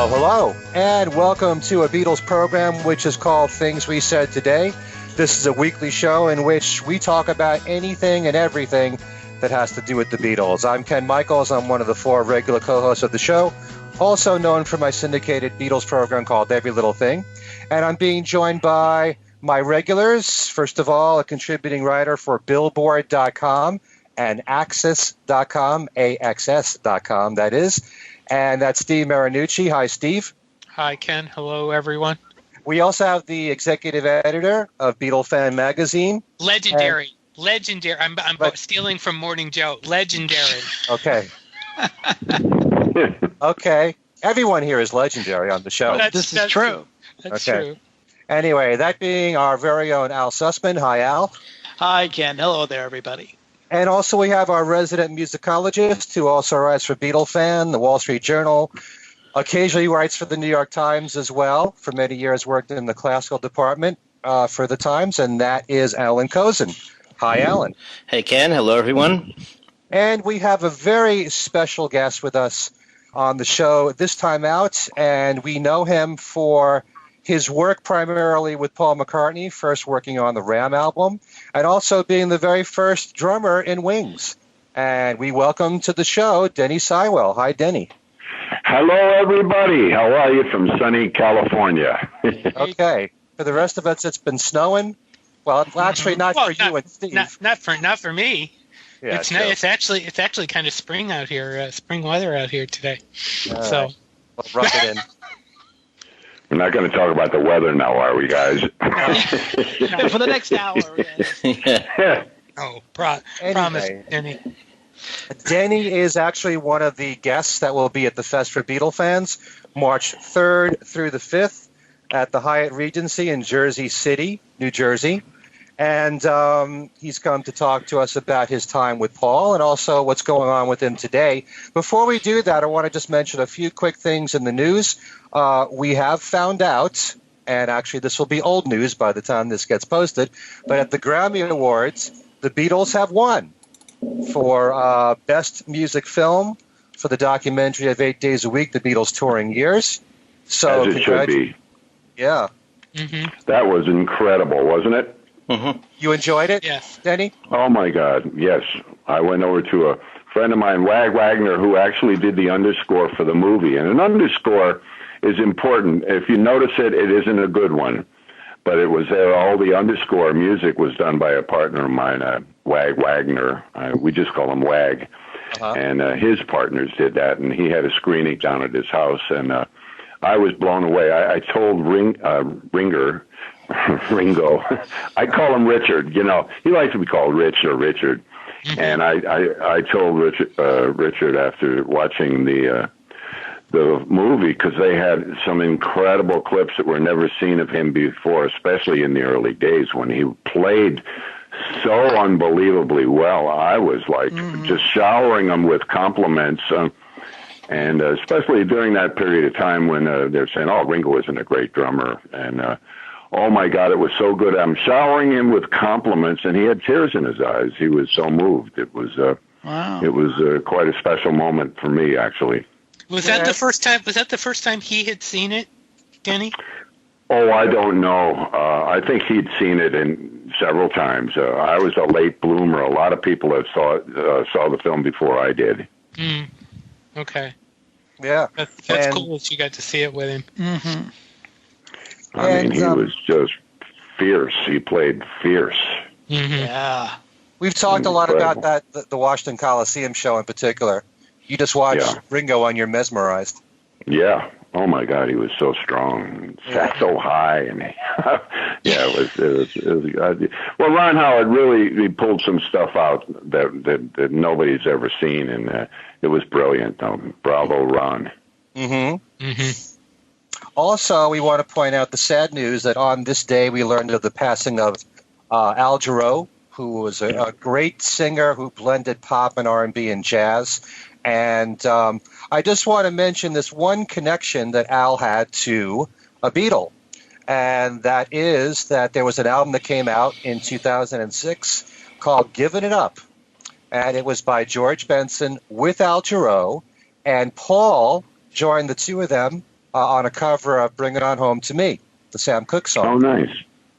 Hello, hello, and welcome to a Beatles program which is called Things We Said Today. This is a weekly show in which we talk about anything and everything that has to do with the Beatles. I'm Ken Michaels. I'm one of the four regular co-hosts of the show, also known for my syndicated Beatles program called Every Little Thing. And I'm being joined by my regulars. First of all, a contributing writer for Billboard.com and Axis.com, AXS.com, that is. And that's Steve Marinucci. Hi, Steve. Hi, Ken. Hello, everyone. We also have the executive editor of Beatle Fan Magazine. Legendary. Legendary. I'm stealing from Morning Joe. Legendary. Okay. Okay. Everyone here is legendary on the show. This is true. That's true. Anyway, that being our very own Al Sussman. Hi, Al. Hi, Ken. Hello there, everybody. And also we have our resident musicologist who also writes for Beatle Fan, the Wall Street Journal, occasionally writes for the New York Times as well. For many years worked in the classical department for the Times, and that is Alan Kozin. Hi, Alan. Hey, Ken. Hello, everyone. And we have a very special guest with us on the show this time out, and we know him for his work primarily with Paul McCartney, first working on the Ram album, and also being the very first drummer in Wings. And we welcome to the show Denny Seiwell. Hi, Denny. Hello, everybody. How are you from sunny California? Okay. For the rest of us, it's been snowing. Well, actually, not for you and Steve. Not for me. Yeah, it's actually kind of spring out here, spring weather out here today. So we'll rub it in. We're not going to talk about the weather now, are we, guys? No, for the next hour. Yeah. Oh, promise, Denny. Denny is actually one of the guests that will be at the Fest for Beatle Fans, March 3rd through the 5th at the Hyatt Regency in Jersey City, New Jersey. And he's come to talk to us about his time with Paul and also what's going on with him today. Before we do that, I want to just mention a few quick things in the news. We have found out, and actually this will be old news by the time this gets posted, but at the Grammy Awards, the Beatles have won for Best Music Film for the documentary of 8 Days a Week, The Beatles Touring Years. So, as it should be. Yeah. Mm-hmm. That was incredible, wasn't it? Mm-hmm. You enjoyed it, Yes. Denny? Oh, my God, yes. I went over to a friend of mine, Wag Wagner, who actually did the underscore for the movie. And an underscore is important. If you notice it, it isn't a good one. But it was all the underscore music was done by a partner of mine, Wag Wagner. We just call him Wag. Uh-huh. And his partners did that, and he had a screening down at his house. And I was blown away. I told Ringo, I call him Richard. You know, he likes to be called Rich or Richard. Mm-hmm. And I told Richard after watching the movie, because they had some incredible clips that were never seen of him before, especially in the early days when he played so unbelievably well. I was like just showering him with compliments. And especially during that period of time when they're saying, oh, Ringo isn't a great drummer. And, oh, my God, it was so good. I'm showering him with compliments, and he had tears in his eyes. He was so moved. It was Wow. It was quite a special moment for me, actually. Was that the first time? Was that the first time he had seen it, Denny? Oh, I don't know. I think he'd seen it in several times. I was a late bloomer. A lot of people have saw the film before I did. Mm. Okay. Yeah. That's cool that you got to see it with him. Mm-hmm. I mean, he was just fierce. He played fierce. Mm-hmm. Yeah. We've talked a lot about that, the Washington Coliseum show in particular. You just watch Ringo and you're mesmerized. Yeah. Oh my God, he was so strong, sat so high, and it was. Well, Ron Howard he pulled some stuff out that nobody's ever seen, and it was brilliant. Bravo, Ron. Mm-hmm. Mm-hmm. Also, we want to point out the sad news that on this day we learned of the passing of Al Jarreau, who was a great singer who blended pop and R&B and jazz. And I just want to mention this one connection that Al had to a Beatle, and that is that there was an album that came out in 2006 called Giving It Up, and it was by George Benson with Al Jarreau, and Paul joined the two of them on a cover of "Bring It On Home to Me," the Sam Cooke song. Oh, nice.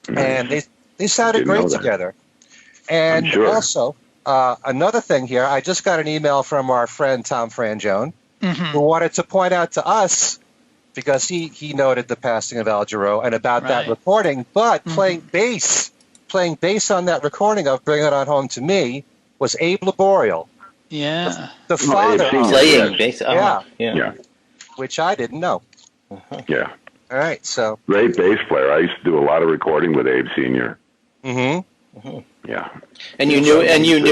And they sounded Didn't know great that. together. And sure. also, another thing here, I just got an email from our friend Tom Frangione, who wanted to point out to us, because he noted the passing of Al Jarreau and about that recording, but playing bass on that recording of "Bring It On Home to Me" was Abe Laboriel, Yeah. the father, Senior, Playing yes. bass. Oh, Yeah. which I didn't know. Yeah. All right, so. Great bass player. I used to do a lot of recording with Abe Senior. Mm-hmm. Yeah. And you knew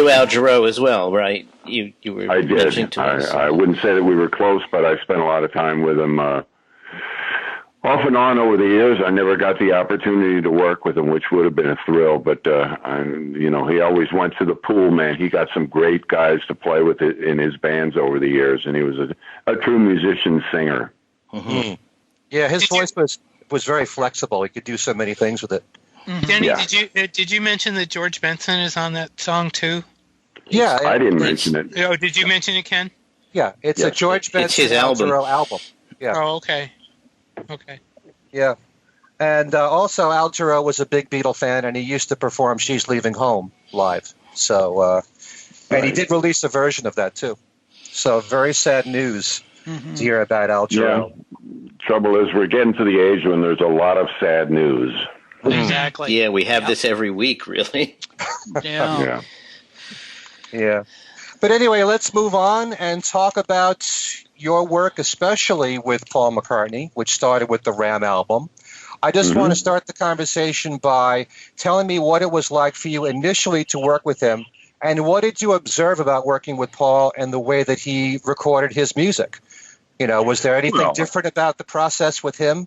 Al Jarreau as well, right? You were I mentioning did. to us. I wouldn't say that we were close, but I spent a lot of time with him. Off and on over the years, I never got the opportunity to work with him, which would have been a thrill. But he always went to the pool, man. He got some great guys to play with it in his bands over the years, and he was a true musician singer. Mm-hmm. Yeah, his voice was very flexible. He could do so many things with it. Denny, Yeah. did you mention that George Benson is on that song too? Yeah, I didn't mention it. Oh, did you mention it, Ken? Yeah, it's a George Benson his Al album. Jarreau album. Yeah. Oh, okay. Okay. Yeah. And also, Al Jarreau was a big Beatle fan, and he used to perform "She's Leaving Home" live. So, and he did release a version of that too. So, very sad news to hear about Al Jarreau. Yeah. Trouble is, we're getting to the age when there's a lot of sad news. Exactly. Yeah, we have this every week, really. Yeah. Yeah. But anyway, let's move on and talk about your work, especially with Paul McCartney, which started with the Ram album. I just want to start the conversation by telling me what it was like for you initially to work with him, and what did you observe about working with Paul and the way that he recorded his music? You know, was there anything different about the process with him?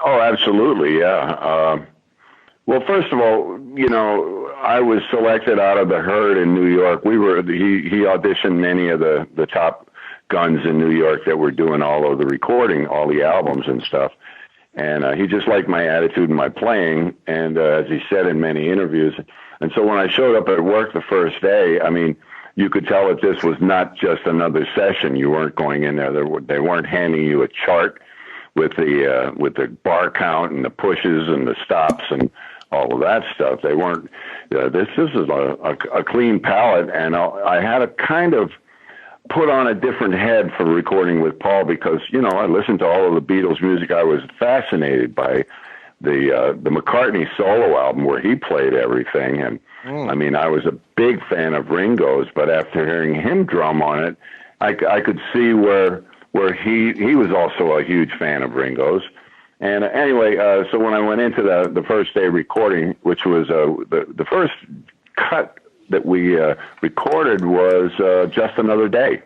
Oh, absolutely, yeah. Well, first of all, I was selected out of the Herd in New York. He auditioned many of the top guns in New York that were doing all of the recording, all the albums and stuff. And he just liked my attitude and my playing, and as he said in many interviews. And so when I showed up at work the first day, I mean, you could tell that this was not just another session. You weren't going in there. They weren't handing you a chart with the bar count and the pushes and the stops and all of that stuff. They weren't. This is a clean palette, and I had to kind of put on a different head for recording with Paul because I listened to all of the Beatles music. I was fascinated by the McCartney solo album where he played everything, and I mean I was a big fan of Ringo's, but after hearing him drum on it, I could see where he was also a huge fan of Ringo's. And anyway, so when I went into the first day recording, which was the first cut that we recorded was Just Another Day.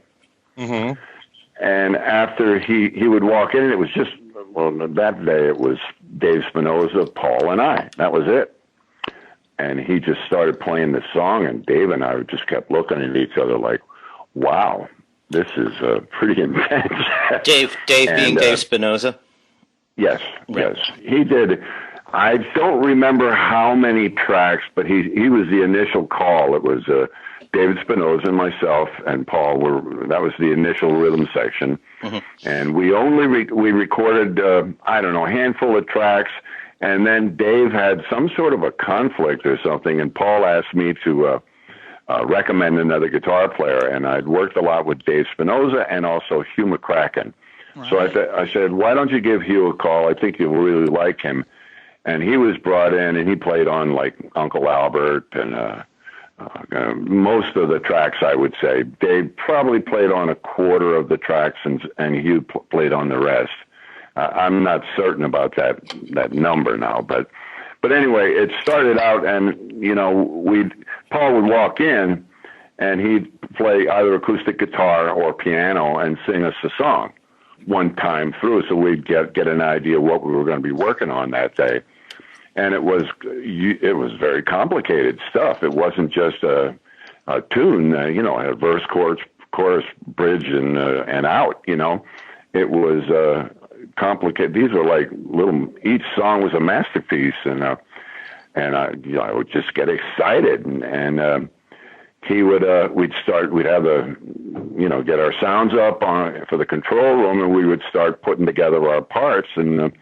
Mm-hmm. And after he would walk in, it was just, that day it was Dave Spinoza, Paul, and I. That was it. And he just started playing the song, and Dave and I just kept looking at each other like, wow, this is pretty intense. Dave being Dave Spinoza? Yes, yes. He did. I don't remember how many tracks, but he was the initial call. It was David Spinoza and myself and Paul that was the initial rhythm section. Mm-hmm. And we only we recorded, a handful of tracks. And then Dave had some sort of a conflict or something, and Paul asked me to recommend another guitar player. And I'd worked a lot with Dave Spinoza and also Hugh McCracken. Right. So I said, why don't you give Hugh a call? I think you'll really like him. And he was brought in, and he played on like Uncle Albert and most of the tracks, I would say. Dave probably played on a quarter of the tracks, and Hugh played on the rest. I'm not certain about that number now, but anyway, it started out, and Paul would walk in, and he'd play either acoustic guitar or piano and sing us a song one time through, so we'd get an idea what we were going to be working on that day. And it was very complicated stuff. It wasn't just a tune, I had verse, chorus, bridge, and out. It was complicated. These were like each song was a masterpiece, and I would just get excited and we'd have get our sounds up for the control room, and we would start putting together our parts, and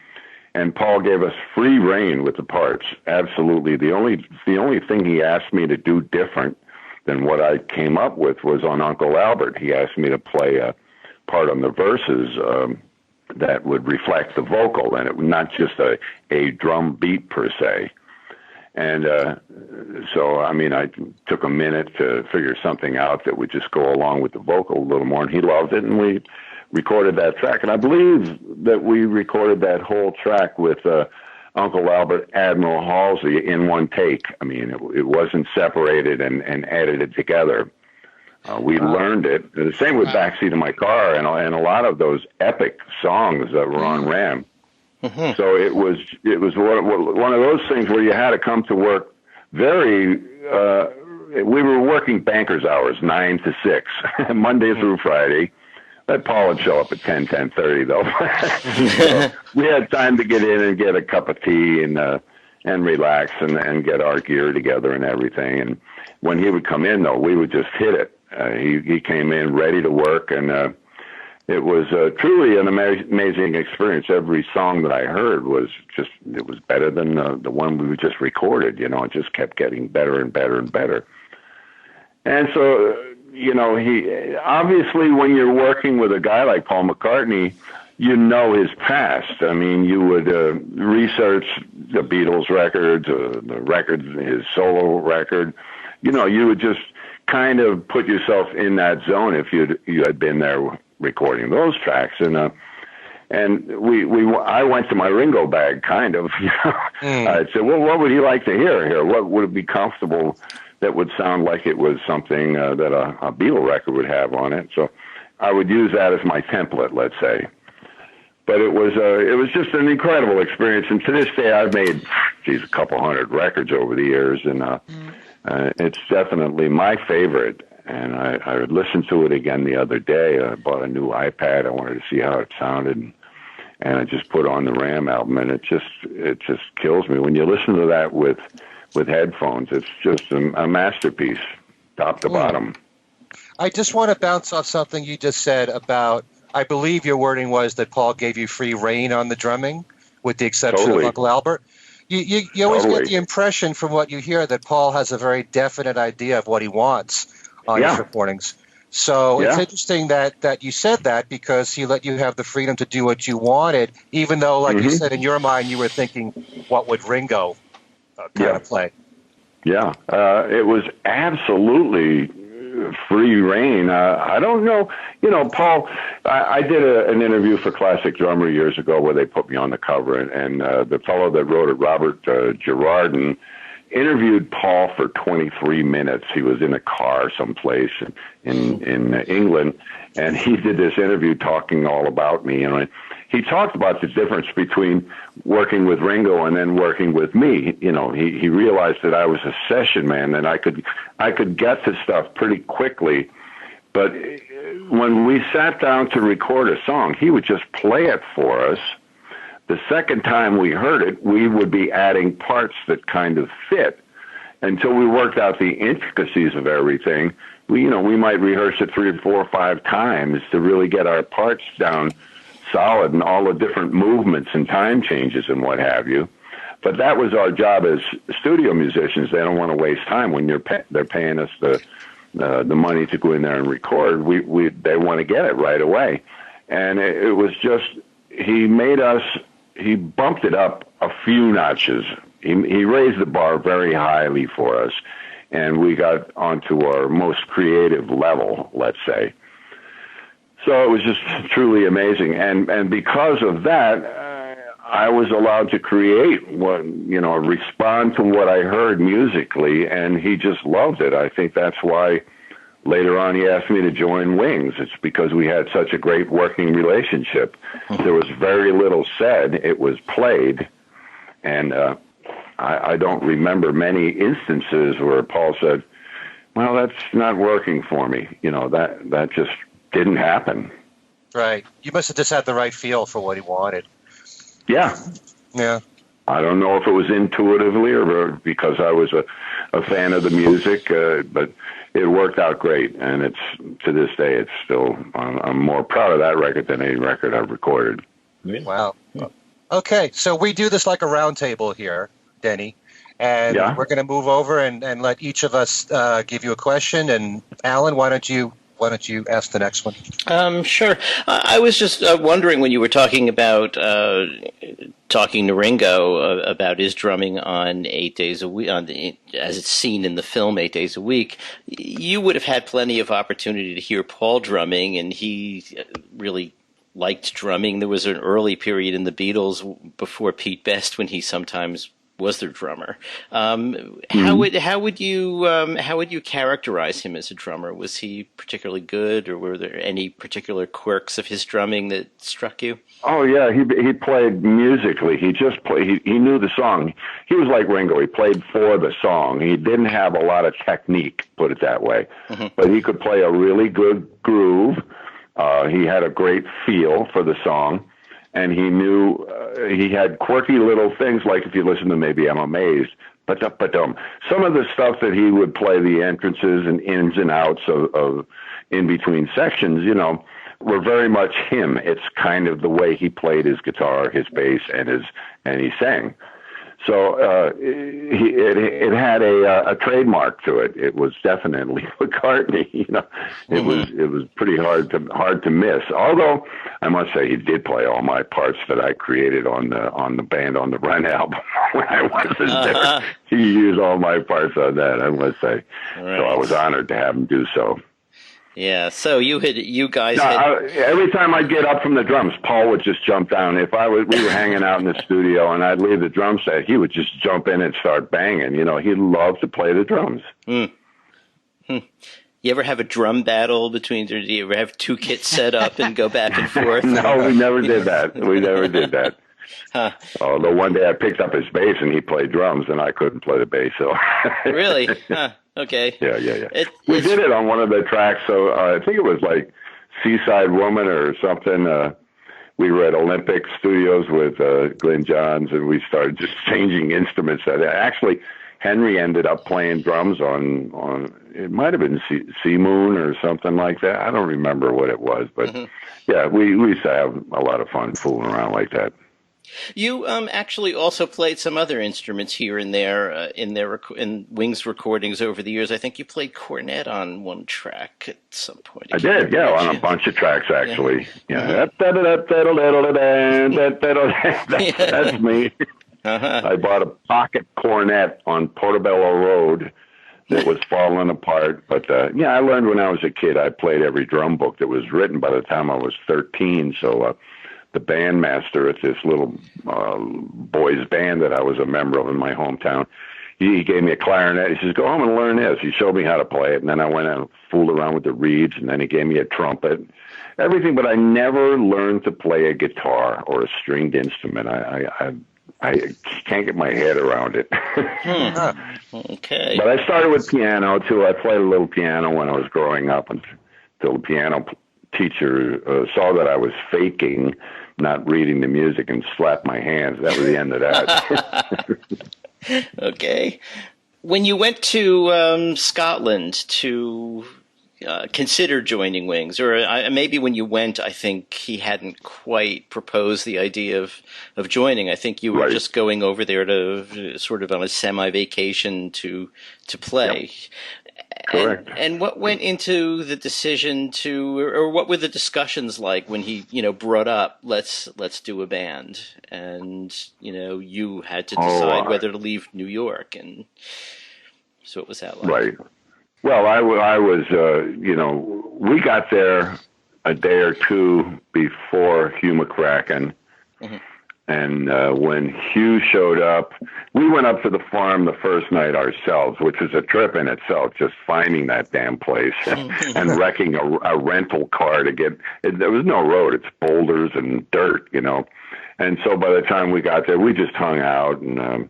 Paul gave us free rein with the parts. Absolutely. The only thing he asked me to do different than what I came up with was on Uncle Albert. He asked me to play a part on the verses that would reflect the vocal, and it was not just a drum beat per se. And so, I took a minute to figure something out that would just go along with the vocal a little more, and he loved it, and we recorded that track. And I believe that we recorded that whole track with Uncle Albert, Admiral Halsey in one take. It wasn't separated and edited together. We learned it. The same with Backseat of My Car and a lot of those epic songs that were on Ram. Mm-hmm. So it was one of those things where you had to come to work we were working banker's hours, 9 to 6, Monday through Friday. That Paul would show up at 10:30 though. So we had time to get in and get a cup of tea and relax and get our gear together and everything. And when he would come in though, we would just hit it. He came in ready to work, and it was truly an amazing experience. Every song that I heard was better than the one we just recorded. It just kept getting better and better and better. And so, he obviously, when you're working with a guy like Paul McCartney, his past. You would research the Beatles records, the records, his solo record. You would just kind of put yourself in that zone if you had been there recording those tracks. And I went to my Ringo bag, kind of. I'd say, well, what would he like to hear here? What would be comfortable that would sound like it was something that a Beatle record would have on it? So I would use that as my template, let's say. But it was just an incredible experience. And to this day, I've made, a couple hundred records over the years, and it's definitely my favorite. And I listened to it again the other day. I bought a new iPad. I wanted to see how it sounded, and I just put on the Ram album, and it just kills me when you listen to that with headphones. It's just a masterpiece, top to bottom. I just want to bounce off something you just said about, I believe your wording was that Paul gave you free rein on the drumming, with the exception of Uncle Albert. You always get the impression from what you hear that Paul has a very definite idea of what he wants on his recordings. So it's interesting that you said that, because he let you have the freedom to do what you wanted, even though, like you said, in your mind you were thinking, what would Ringo kind of play? Yeah, it was absolutely free rein. I don't know. Paul, I did an interview for Classic Drummer years ago where they put me on the cover, and the fellow that wrote it, Robert Girardin, interviewed Paul for 23 minutes. He was in a car someplace in England, and he did this interview talking all about me. He talked about the difference between working with Ringo and then working with me. He realized that I was a session man, and I could get to stuff pretty quickly. But when we sat down to record a song, he would just play it for us. The second time we heard it, we would be adding parts that kind of fit. Until we worked out the intricacies of everything, we might rehearse it 3 or 4 or 5 times to really get our parts down solid and all the different movements and time changes and what have you. But that was our job as studio musicians. They don't want to waste time when they're paying us the money to go in there and record. They want to get it right away. And it was just, he bumped it up a few notches. He raised the bar very highly for us, and we got onto our most creative level, let's say. So it was just truly amazing. And because of that, I was allowed to create respond to what I heard musically, and he just loved it. I think that's why later on he asked me to join Wings. It's because we had such a great working relationship. There was very little said. It was played. And I don't remember many instances where Paul said, well, that's not working for me. That just didn't happen. Right. You must have just had the right feel for what he wanted. Yeah. Yeah. I don't know if it was intuitively or because I was a fan of the music, but it worked out great, and it's to this day, it's still. I'm more proud of that record than any record I've recorded. Really? Wow. Okay, so we do this like a round table here, Denny, and we're going to move over and let each of us give you a question. And Alan, why don't you ask the next one? Sure. I was just wondering when you were talking about talking to Ringo about his drumming on 8 days a week, as it's seen in the film 8 days a week. You would have had plenty of opportunity to hear Paul drumming, and he really liked drumming. There was an early period in the Beatles before Pete Best when he sometimes was their drummer. How would you characterize him as a drummer? Was he particularly good, or were there any particular quirks of his drumming that struck you? Oh yeah, he played musically. He just played. He knew the song. He was like Ringo. He played for the song. He didn't have a lot of technique, put it that way, but he could play a really good groove. He had a great feel for the song, and he knew he had quirky little things, like if you listen to maybe I'm Amazed, but some of the stuff that he would play, the entrances and ins and outs of in between sections, were very much him. It's kind of the way he played his guitar, his bass, and he sang. So it had a trademark to it. It was definitely McCartney. It was pretty hard to miss. Although I must say he did play all my parts that I created on the Band on the Run album when I wasn't there. He used all my parts on that, I must say. Right. So I was honored to have him do so. Yeah, so you guys. Every time I'd get up from the drums, Paul would just jump down. If we were hanging out in the studio and I'd leave the drum set, he would just jump in and start banging. He loved to play the drums. You ever have a drum battle between? Do you ever have two kits set up and go back and forth? No, we never did that. Huh. Although one day I picked up his bass and he played drums and I couldn't play the bass. So really? Huh. Okay. Yeah. We did it on one of the tracks. So I think it was like Seaside Woman or something. We were at Olympic Studios with Glenn Johns, and we started just changing instruments. Actually, Henry ended up playing drums on it might have been Sea Moon or something like that. I don't remember what it was, but yeah, we used to have a lot of fun fooling around like that. You actually also played some other instruments here and there in Wings recordings over the years. I think you played cornet on one track at some point. I did, yeah, on a bunch of tracks actually. Yeah, that's me. I bought a pocket cornet on Portobello Road that was falling apart. But I learned when I was a kid. I played every drum book that was written by the time I was 13. So. The bandmaster at this little boys band that I was a member of in my hometown, he gave me a clarinet. He says, "Go home and learn this." He showed me how to play it, and then I went and fooled around with the reeds, and then he gave me a trumpet, everything. But I never learned to play a guitar or a stringed instrument. I can't get my head around it. Okay. But I started with piano too. I played a little piano when I was growing up until the piano teacher saw that I was faking, not reading the music, and slapped my hands. That was the end of that. Okay. When you went to Scotland to consider joining Wings, or maybe when you went, I think he hadn't quite proposed the idea of joining. I think you were just going over there to sort of on a semi-vacation to play. Yep. Correct. And what went into the decision or what were the discussions like when he, brought up let's do a band, and you had to decide whether to leave New York, and so what was that like? Right. Well, I was, we got there a day or two before Hugh McCracken. Mm-hmm. And when Hugh showed up, we went up to the farm the first night ourselves, which was a trip in itself, just finding that damn place and wrecking a rental car to get it. There was no road. It's boulders and dirt, And so by the time we got there, we just hung out and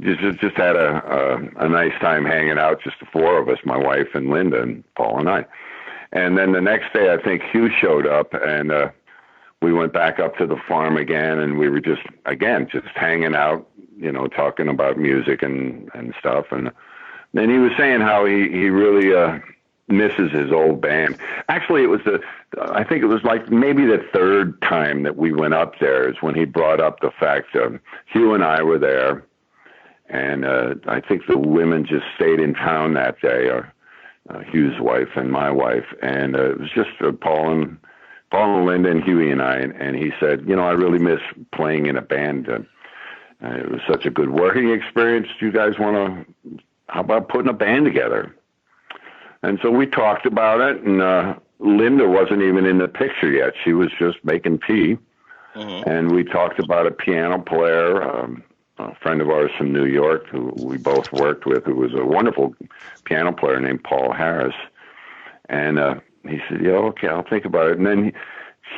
just had a nice time hanging out, just the four of us, my wife and Linda and Paul and I. And then the next day, I think Hugh showed up, and we went back up to the farm again, and we were just hanging out, talking about music and stuff. And then he was saying how he really misses his old band. Actually, I think it was like maybe the third time that we went up there is when he brought up the fact Hugh and I were there, and I think the women just stayed in town that day, or Hugh's wife and my wife, and it was just Paul and Linda and Huey and I, and he said, I really miss playing in a band. It was such a good working experience. Do you guys how about putting a band together? And so we talked about it, and Linda wasn't even in the picture yet. She was just making tea. Mm-hmm. And we talked about a piano player, a friend of ours from New York who we both worked with, who was a wonderful piano player named Paul Harris. And he said, yeah, okay, I'll think about it. And then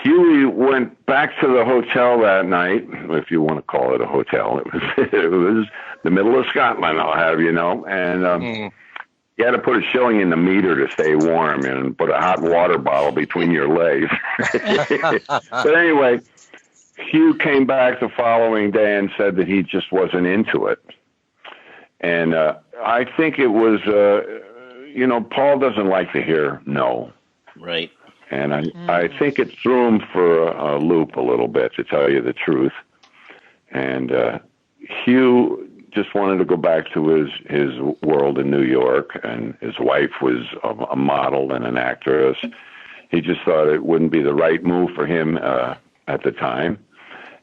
Huey went back to the hotel that night, if you want to call it a hotel. It was the middle of Scotland, I'll have you know. And you had to put a shilling in the meter to stay warm and put a hot water bottle between your legs. But anyway, Hugh came back the following day and said that he just wasn't into it. And I think it was, Paul doesn't like to hear no. Right. And I think it threw him for a loop a little bit, to tell you the truth. And Hugh just wanted to go back to his world in New York, and his wife was a model and an actress. He just thought it wouldn't be the right move for him at the time,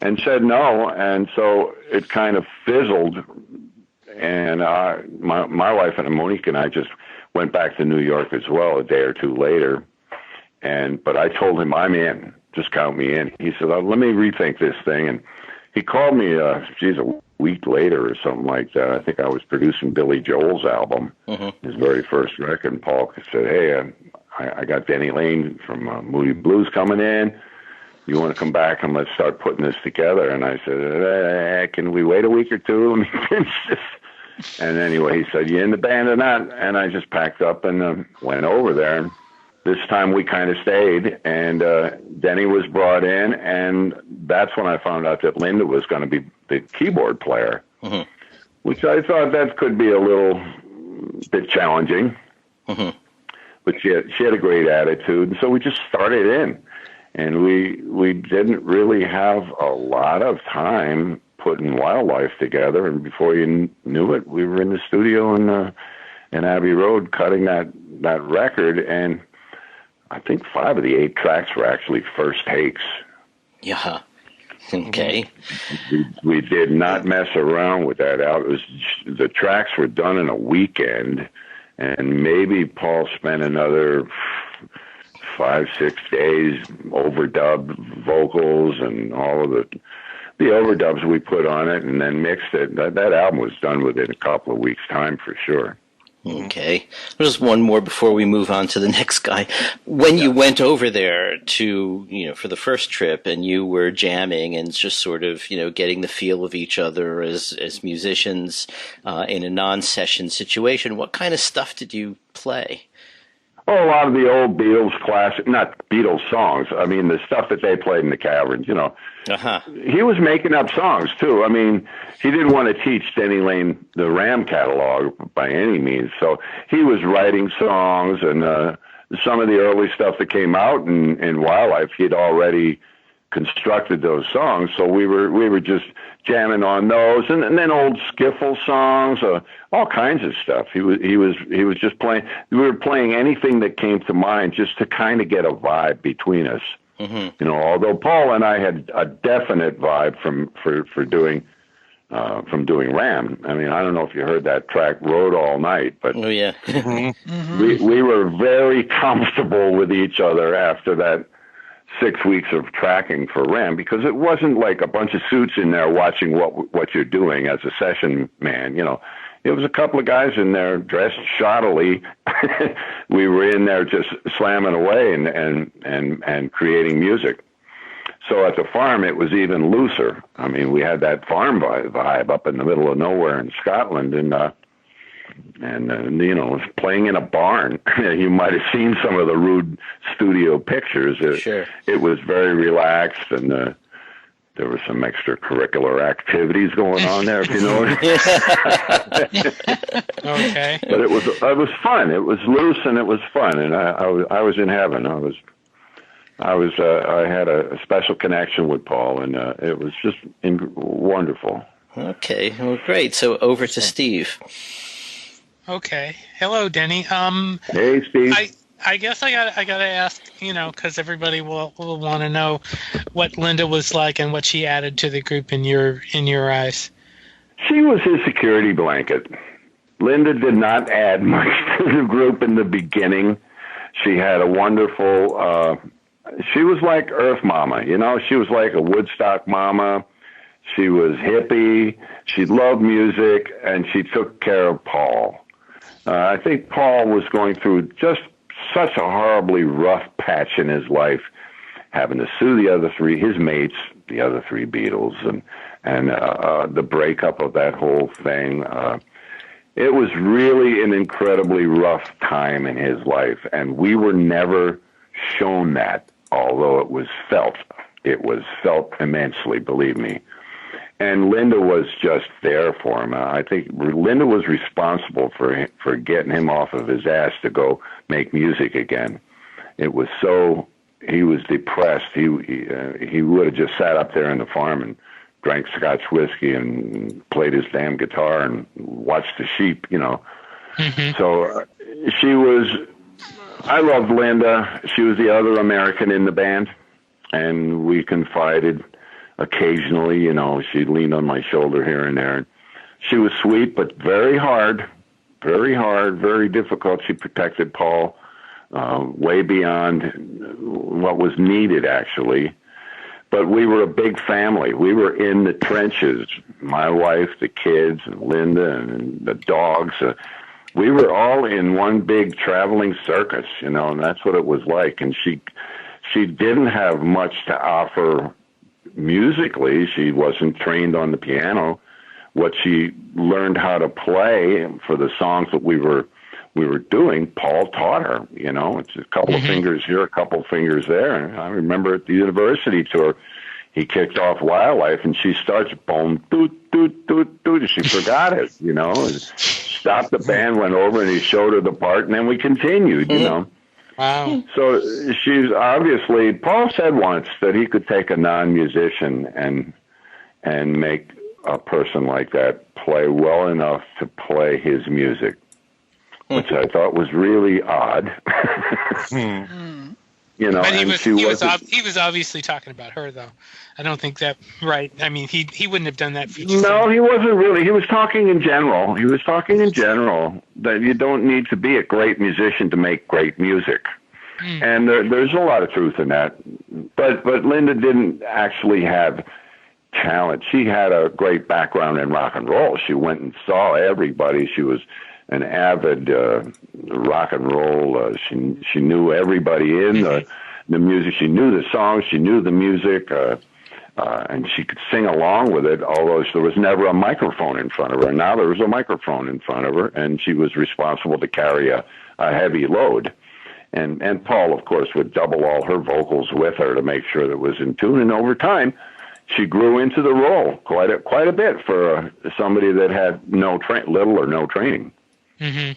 and said no. And so it kind of fizzled. And my wife and Monique and I just went back to New York as well a day or two later. But I told him, I'm in. Just count me in. He said, let me rethink this thing. And he called me, a week later or something like that. I think I was producing Billy Joel's album, his very first record. And Paul said, hey, I got Denny Lane from Moody Blues coming in. You want to come back and let's start putting this together? And I said, can we wait a week or two? Let me finish this. And anyway, he said, you in the band or not? And I just packed up and went over there. This time we kind of stayed, and Denny was brought in, and that's when I found out that Linda was going to be the keyboard player, which I thought that could be a little bit challenging. But she had a great attitude, and so we just started in, and we didn't really have a lot of time putting Wildlife together, and before you knew it, we were in the studio in Abbey Road cutting that record, and I think 5 of the 8 tracks were actually first takes. Yeah. Okay. We did not mess around with that out. The tracks were done in a weekend, and maybe Paul spent another 5-6 days overdub vocals and all of the overdubs we put on it, and then mixed it. That album was done within a couple of weeks' time for sure. Okay. Just one more before we move on to the next guy. When you went over there to, for the first trip, and you were jamming and just sort of, getting the feel of each other as musicians in a non-session situation, what kind of stuff did you play? Oh, a lot of the old Beatles classic, not Beatles songs. I mean, the stuff that they played in the caverns, He was making up songs, too. I mean, he didn't want to teach Denny Lane the Ram catalog by any means. So he was writing songs, and some of the early stuff that came out in Wildlife, he'd already constructed those songs. So we were just jamming on those, and then old skiffle songs, all kinds of stuff. He was just playing. We were playing anything that came to mind, just to kind of get a vibe between us. Although Paul and I had a definite vibe from doing Ram. I mean, I don't know if you heard that track "Rode All Night," but oh yeah, we were very comfortable with each other after that 6 weeks of tracking for Ram, because it wasn't like a bunch of suits in there watching what you're doing as a session man. It was a couple of guys in there dressed shoddily. We were in there just slamming away and creating music. So at the farm, it was even looser. I mean, we had that farm vibe up in the middle of nowhere in Scotland, and playing in a barn. You might have seen some of the rude studio pictures. Sure. It was very relaxed, and there were some extracurricular activities going on there, if you know what I mean. Okay. But it was fun. It was loose and it was fun, and I was in heaven. I had a special connection with Paul, and it was just wonderful. Okay, well, great. So over to Steve. Okay. Hello, Denny. Hey, Steve. I guess I gotta ask, because everybody will want to know what Linda was like and what she added to the group in your eyes. She was his security blanket. Linda did not add much to the group in the beginning. She had a wonderful. She was like Earth Mama, She was like a Woodstock Mama. She was hippie. She loved music, and she took care of Paul. I think Paul was going through just such a horribly rough patch in his life, having to sue the other three, his mates, the other three Beatles, and the breakup of that whole thing. It was really an incredibly rough time in his life, and we were never shown that, although it was felt. It was felt immensely, believe me. And Linda was just there for him. I think Linda was responsible for getting him off of his ass to go make music again. It was so, he was depressed. He would have just sat up there in the farm and drank Scotch whiskey and played his damn guitar and watched the sheep, Mm-hmm. So I loved Linda. She was the other American in the band, and we confided occasionally, she'd lean on my shoulder here and there. She was sweet, but very hard, very difficult. She protected Paul way beyond what was needed, actually. But we were a big family. We were in the trenches. My wife, the kids, and Linda, and the dogs. We were all in one big traveling circus, and that's what it was like. And she didn't have much to offer musically. She wasn't trained on the piano. What she learned how to play for the songs that we were doing, Paul taught her. It's a couple of fingers here, a couple of fingers there. And I remember at the university tour, he kicked off Wildlife, and she starts boom, doot, doot, doot, doot. She forgot it, and stopped the band, went over, and he showed her the part, and then we continued, Wow. So she's obviously, Paul said once that he could take a non-musician and make a person like that play well enough to play his music, which I thought was really odd. But he was obviously talking about her, though. I don't think that, right? I mean, he wouldn't have done that for you. No, he wasn't really. He was talking in general. That you don't need to be a great musician to make great music. And there's a lot of truth in that. But Linda didn't actually have talent. She had a great background in rock and roll. She went and saw everybody. She was an avid rock and roll. She knew everybody in the music. She knew the songs. She knew the music. And she could sing along with it, although there was never a microphone in front of her. Now there was a microphone in front of her, and she was responsible to carry a heavy load. And Paul, of course, would double all her vocals with her to make sure that it was in tune. And over time, she grew into the role quite a bit for somebody that had little or no training. Mm-hmm.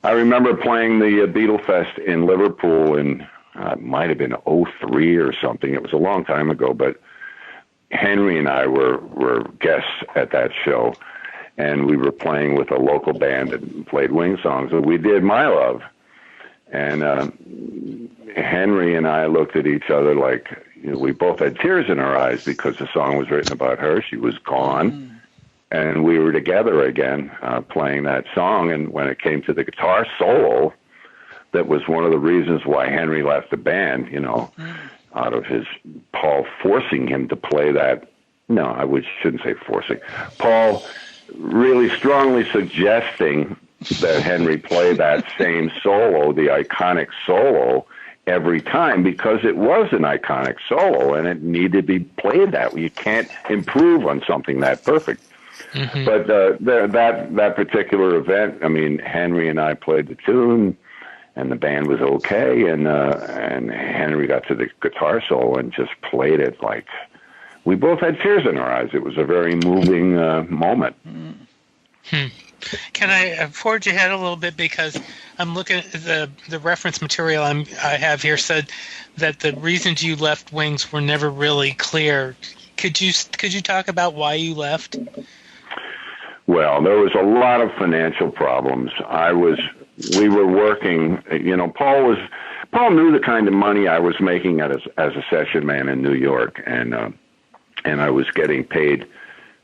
I remember playing the Beatle Fest in Liverpool in it might have been 2003 or something. It was a long time ago, but Henry and I were guests at that show, and we were playing with a local band that played Wing songs. And we did My Love. And Henry and I looked at each other like, we both had tears in our eyes because the song was written about her. She was gone. And we were together again playing that song. And when it came to the guitar solo, that was one of the reasons why Henry left the band, out of his Paul forcing him to play that. No, shouldn't say forcing. Paul really strongly suggesting that Henry play that same solo, the iconic solo, every time, because it was an iconic solo and it needed to be played that way. You can't improve on something that perfect. Mm-hmm. But that particular event, I mean, Henry and I played the tune, and the band was okay, and Henry got to the guitar solo and just played it like we both had tears in our eyes. It was a very moving moment. Can I forward you ahead a little bit, because I'm looking at the reference material I have here said that the reasons you left Wings were never really clear. Could you talk about why you left? Well, there was a lot of financial problems. We were working. Paul knew the kind of money I was making as a session man in New York, and I was getting paid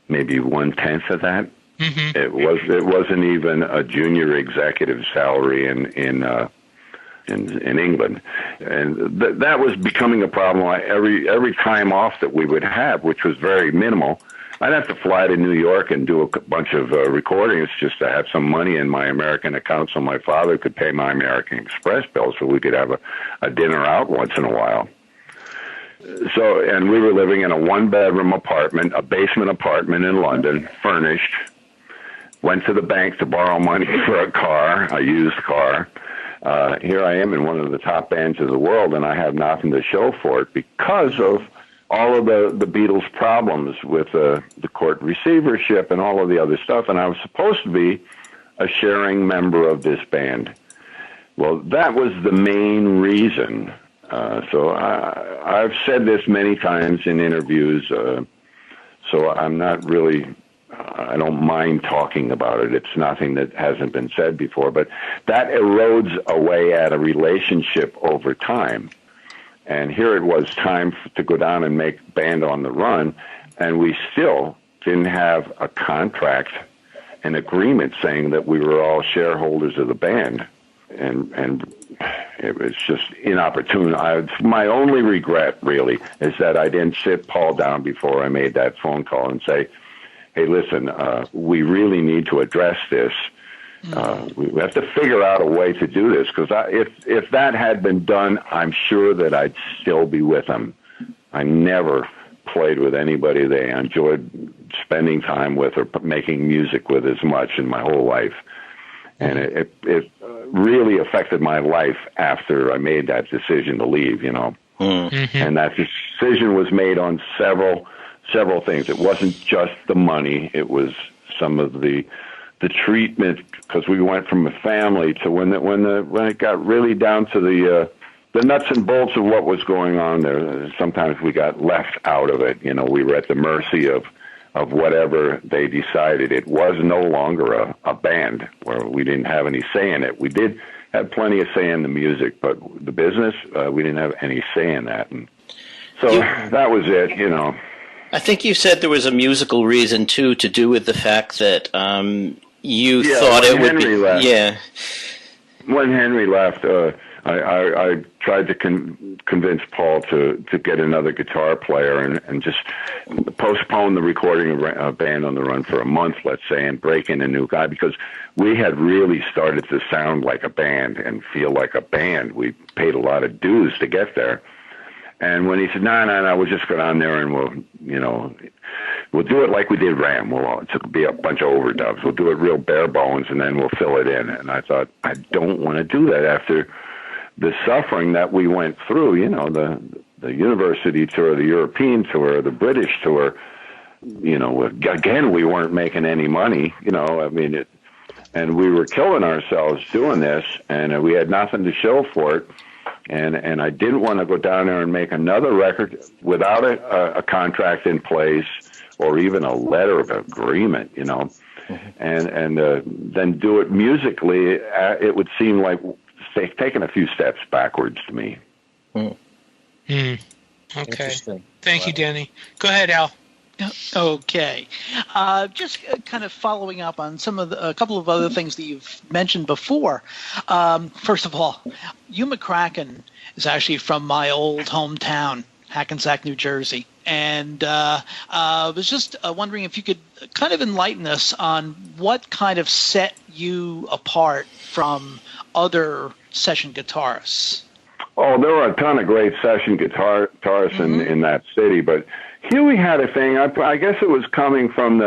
maybe 1/10 of that. Mm-hmm. It wasn't even a junior executive salary in England, and that was becoming a problem. Every time off that we would have, which was very minimal, I'd have to fly to New York and do a bunch of recordings just to have some money in my American account so my father could pay my American Express bill so we could have a dinner out once in a while. So, and we were living in a one-bedroom apartment, a basement apartment in London, furnished. Went to the bank to borrow money for a used car. Here I am in one of the top bands of the world, and I have nothing to show for it because of all of the Beatles' problems with the court receivership and all of the other stuff. And I was supposed to be a sharing member of this band. Well, that was the main reason. So I've said this many times in interviews, so I'm not really... I don't mind talking about it. It's nothing that hasn't been said before, but that erodes away at a relationship over time. And here it was time to go down and make Band on the Run, and we still didn't have a contract, an agreement saying that we were all shareholders of the band. And it was just inopportune. My only regret, really, is that I didn't sit Paul down before I made that phone call and say, hey, listen, we really need to address this. We have to figure out a way to do this, because if that had been done, I'm sure that I'd still be with them. I never played with anybody they enjoyed spending time with or making music with as much in my whole life. And it really affected my life after I made that decision to leave, Mm-hmm. And that decision was made on several things. It wasn't just the money. It was some of the treatment, because we went from a family to when it got really down to the nuts and bolts of what was going on there. Sometimes we got left out of it. We were at the mercy of whatever they decided. It was no longer a band where we didn't have any say in it. We did have plenty of say in the music, but the business, we didn't have any say in that. And so that was it, I think you said there was a musical reason, too, to do with the fact that you thought it would be... Left, yeah. When Henry left, I tried to convince Paul to get another guitar player and just postpone the recording of Band on the Run for a month, let's say, and break in a new guy, because we had really started to sound like a band and feel like a band. We paid a lot of dues to get there. And when he said, no, we'll just go down there and we'll do it like we did Ram. It'll be a bunch of overdubs. We'll do it real bare bones, and then we'll fill it in. And I thought, I don't want to do that after the suffering that we went through, the university tour, the European tour, the British tour. Again, we weren't making any money, and we were killing ourselves doing this, and we had nothing to show for it. And I didn't want to go down there and make another record without a contract in place or even a letter of agreement, Mm-hmm. And then do it musically. It would seem like taking a few steps backwards to me. Okay. Thank you, Denny. Go ahead, Al. Okay. Just kind of following up on a couple of other things that you've mentioned before. First of all, Hugh McCracken is actually from my old hometown, Hackensack, New Jersey. And I was just wondering if you could kind of enlighten us on what kind of set you apart from other session guitarists. Oh, there were a ton of great session guitarists in that city, but Huey had a thing. I guess it was coming from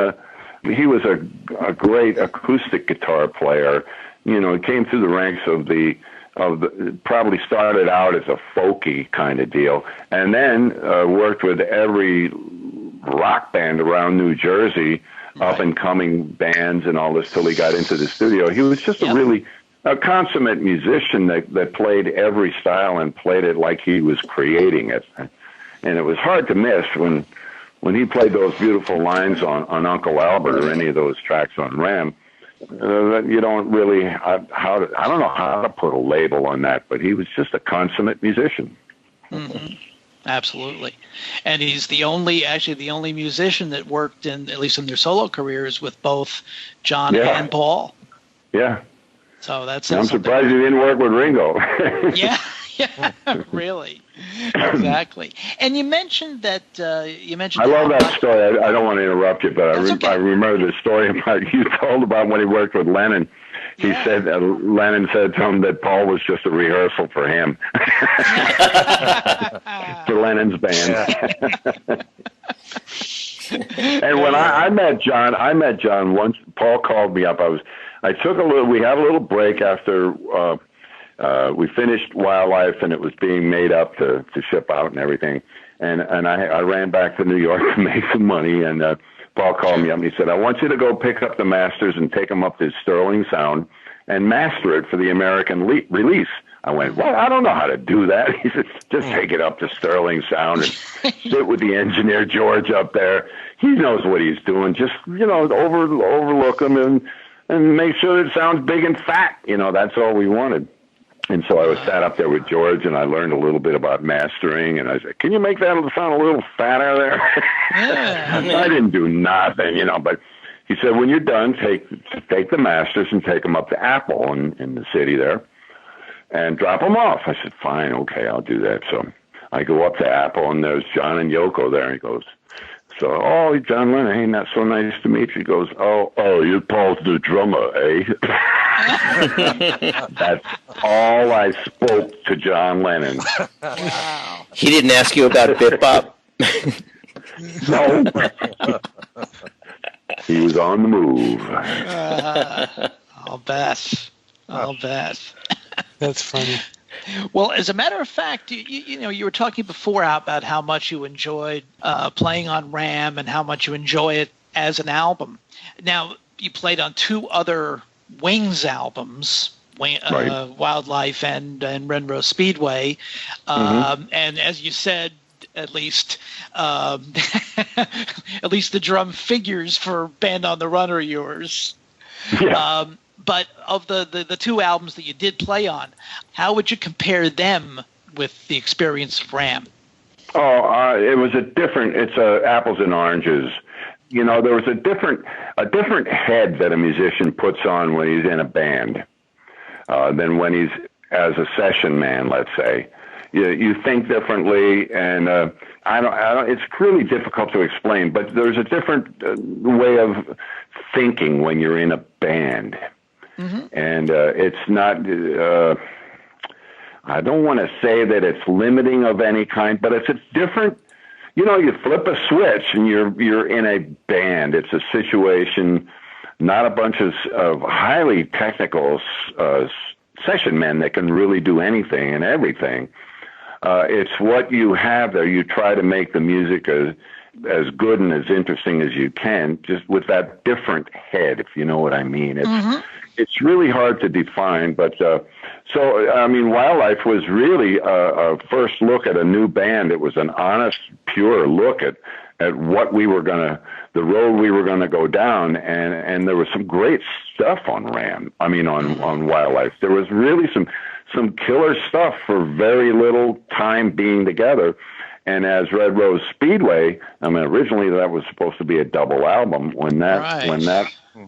he was a great acoustic guitar player. He came through the ranks of the probably started out as a folky kind of deal, and then worked with every rock band around New Jersey, up and coming bands and all this till he got into the studio. He was just a consummate musician that played every style and played it like he was creating it. And it was hard to miss when he played those beautiful lines on Uncle Albert or any of those tracks on Ram. You don't really, I don't know how to put a label on that, but he was just a consummate musician. Mm-hmm. Absolutely. And he's the only musician that worked at least in their solo careers with both John and Paul. Yeah. So that's. I'm surprised he didn't work with Ringo. Yeah, really, exactly. And you mentioned that. I love that story. I don't want to interrupt you, but I remember the story about you told about when he worked with Lennon. He said Lennon said to him that Paul was just a rehearsal for him, for Lennon's band. And when I met John once. Paul called me up. We had a little break after we finished Wildlife, and it was being made up to ship out and everything. And I ran back to New York to make some money, and Paul called me up and he said, I want you to go pick up the masters and take them up to Sterling Sound and master it for the American release. I went, well, I don't know how to do that. He said, just take it up to Sterling Sound and sit with the engineer George up there. He knows what he's doing. Just, overlook him and make sure it sounds big and fat. That's all we wanted. And so I was sat up there with George, and I learned a little bit about mastering. And I said, "Can you make that sound a little fatter there?" Yeah. I didn't do nothing, But he said, "When you're done, take the masters and take them up to Apple in the city there, and drop them off." I said, "Fine, okay, I'll do that." So I go up to Apple, and there's John and Yoko there. And he goes, "So, John Lennon, hey, not so nice to meet you." He goes, "Oh, you're Paul's new drummer, eh?" That's all I spoke to John Lennon. Wow. He didn't ask you about Bip Bop? No. He was on the move. I'll bet. That's funny. Well, as a matter of fact, you were talking before about how much you enjoyed playing on Ram and how much you enjoy it as an album. Now, you played on two other Wings albums, Wildlife and Renro Speedway, and as you said, at least the drum figures for Band on the Run are yours. Yeah. But of the two albums that you did play on, how would you compare them with the experience of Ram? It was it's apples and oranges. There was a different head that a musician puts on when he's in a band than when he's as a session man, let's say. You think differently, and I don't. It's really difficult to explain, but there's a different way of thinking when you're in a band. Mm-hmm. And it's not, I don't want to say that it's limiting of any kind, but it's a different, you flip a switch and you're in a band. It's a situation, not a bunch of highly technical session men that can really do anything and everything. It's what you have there. You try to make the music as good and as interesting as you can, just with that different head, if you know what I mean. It's really hard to define, but Wildlife was really a first look at a new band. It was an honest, pure look at what the road we were gonna go down, and there was some great stuff on Ram. On Wildlife, there was really some killer stuff for very little time being together. And as Red Rose Speedway, originally that was supposed to be a double album. When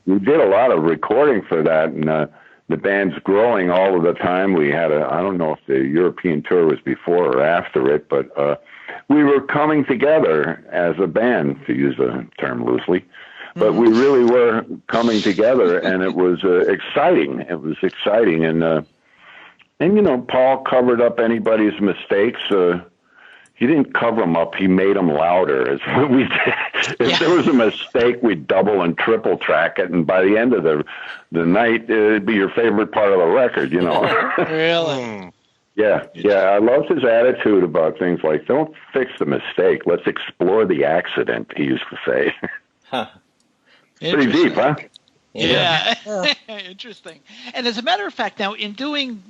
we did a lot of recording for that, and the band's growing all of the time. We had I don't know if the European tour was before or after it, but we were coming together as a band, to use the term loosely. But we really were coming together, and it was exciting. It was exciting, and Paul covered up anybody's mistakes. He didn't cover them up. He made them louder. Is what we did. If there was a mistake, we'd double and triple track it, and by the end of the night, it'd be your favorite part of the record. Really? Yeah, I loved his attitude about things like, don't fix the mistake, let's explore the accident, he used to say. Huh. Pretty deep, huh? Yeah. Interesting. And as a matter of fact, now in doing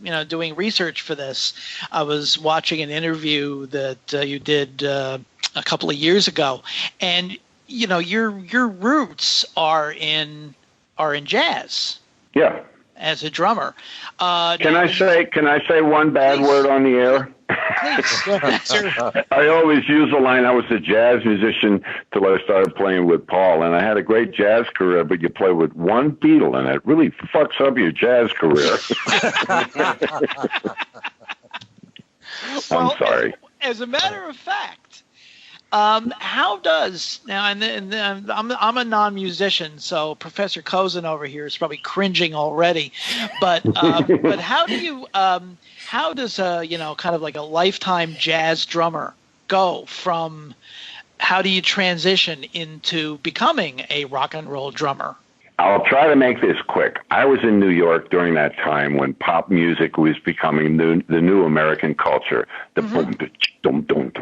research for this, I was watching an interview that you did a couple of years ago, and your roots are in jazz. Yeah. As a drummer. Can I say one bad word on the air? Please. I always use the line, I was a jazz musician till I started playing with Paul, and I had a great jazz career, but you play with one Beatle, and it really fucks up your jazz career. I'm sorry. As a matter of fact, how does now? And I'm a non-musician, so Professor Kozin over here is probably cringing already. But how do you? How does kind of like a lifetime jazz drummer go from? How do you transition into becoming a rock and roll drummer? I'll try to make this quick. I was in New York during that time when pop music was becoming the new American culture. The boom, dum dum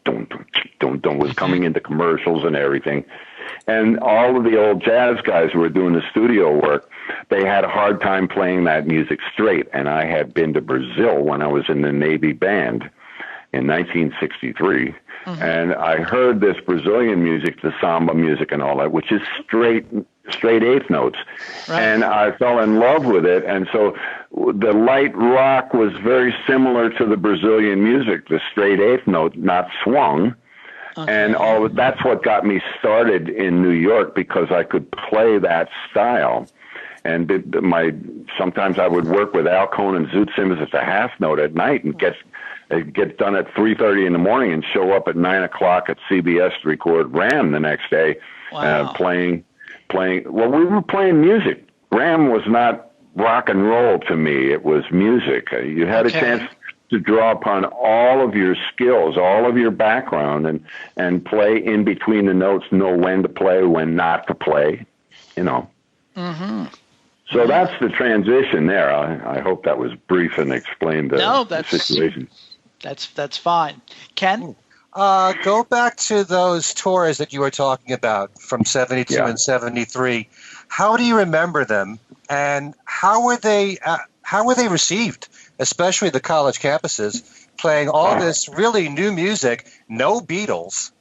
dum dum dum was coming into commercials and everything. And all of the old jazz guys who were doing the studio work, they had a hard time playing that music straight. And I had been to Brazil when I was in the Navy band in 1963. And I heard this Brazilian music, the samba music and all that, which is straight eighth notes. Right. And I fell in love with it. And so the light rock was very similar to the Brazilian music, the straight eighth note, not swung. And that's what got me started in New York, because I could play that style. And sometimes I would work with Al Cohn and Zoot Simmons at the half note at night and get done at 3:30 in the morning and show up at 9 o'clock at CBS to record Ram the next day. Wow. Playing. Well, we were playing music. Ram was not rock and roll to me. It was music. You had a chance to draw upon all of your skills, all of your background, and play in between the notes, know when to play, when not to play, So that's the transition there. I hope that was brief and explained the situation. That's fine. Ken? Go back to those tours that you were talking about from 72 and 73. How do you remember them, and how were they received, especially the college campuses, playing all this really new music, no Beatles?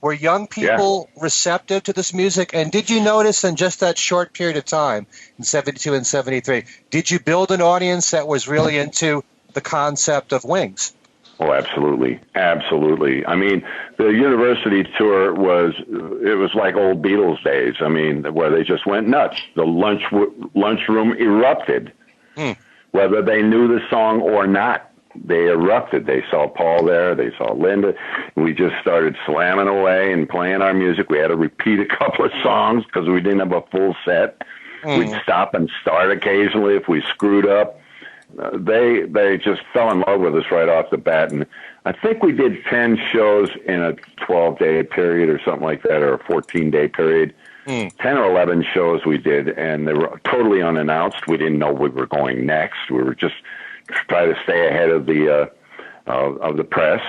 Were young people receptive to this music? And did you notice in just that short period of time, in 72 and 73, did you build an audience that was really into the concept of Wings? Oh, absolutely. Absolutely. I mean, the university tour was like old Beatles days. I mean, where they just went nuts. The lunchroom erupted. Whether they knew the song or not, they erupted. They saw Paul there. They saw Linda. We just started slamming away and playing our music. We had to repeat a couple of songs because we didn't have a full set. We'd stop and start occasionally if we screwed up. They just fell in love with us right off the bat, and I think we did 10 shows in a 12-day period or something like that, or a 14-day period. 10 or 11 shows we did, and they were totally unannounced. We didn't know we were going next. We were just trying to stay ahead of the press,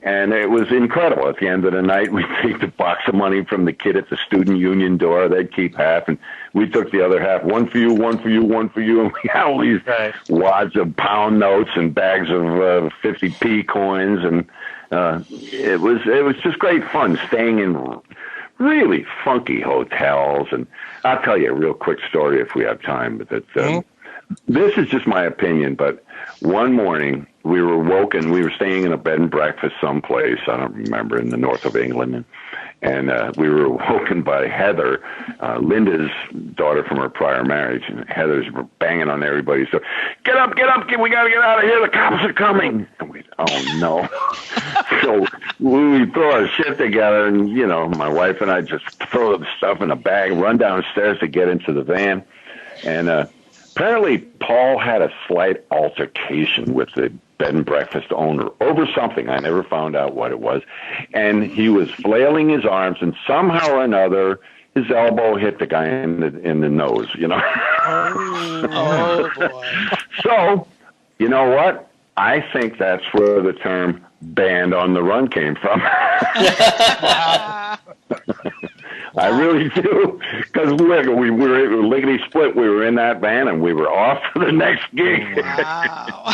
and it was incredible. At the end of the night, we'd take the box of money from the kid at the student union door. They'd keep half, and we took the other half. One for you, one for you, one for you. And we had all these wads of pound notes and bags of 50p coins, and it was just great fun staying in really funky hotels. And I'll tell you a real quick story if we have time. But this is just my opinion. But one morning we were woken. We were staying in a bed and breakfast someplace, I don't remember, in the north of England. And we were woken by Heather, Linda's daughter from her prior marriage. And Heather's banging on everybody's door. Get up, we got to get out of here. The cops are coming. And we, oh, no. So we throw our shit together, and, my wife and I just throw the stuff in a bag, run downstairs to get into the van. And apparently Paul had a slight altercation with the bed and breakfast owner over something. I never found out what it was. And he was flailing his arms, and somehow or another, his elbow hit the guy in the nose, Oh, boy. So, you know what? I think that's where the term "band on the run" came from. I really do, because we were lickety split. We were in that band, and we were off to the next gig. Wow.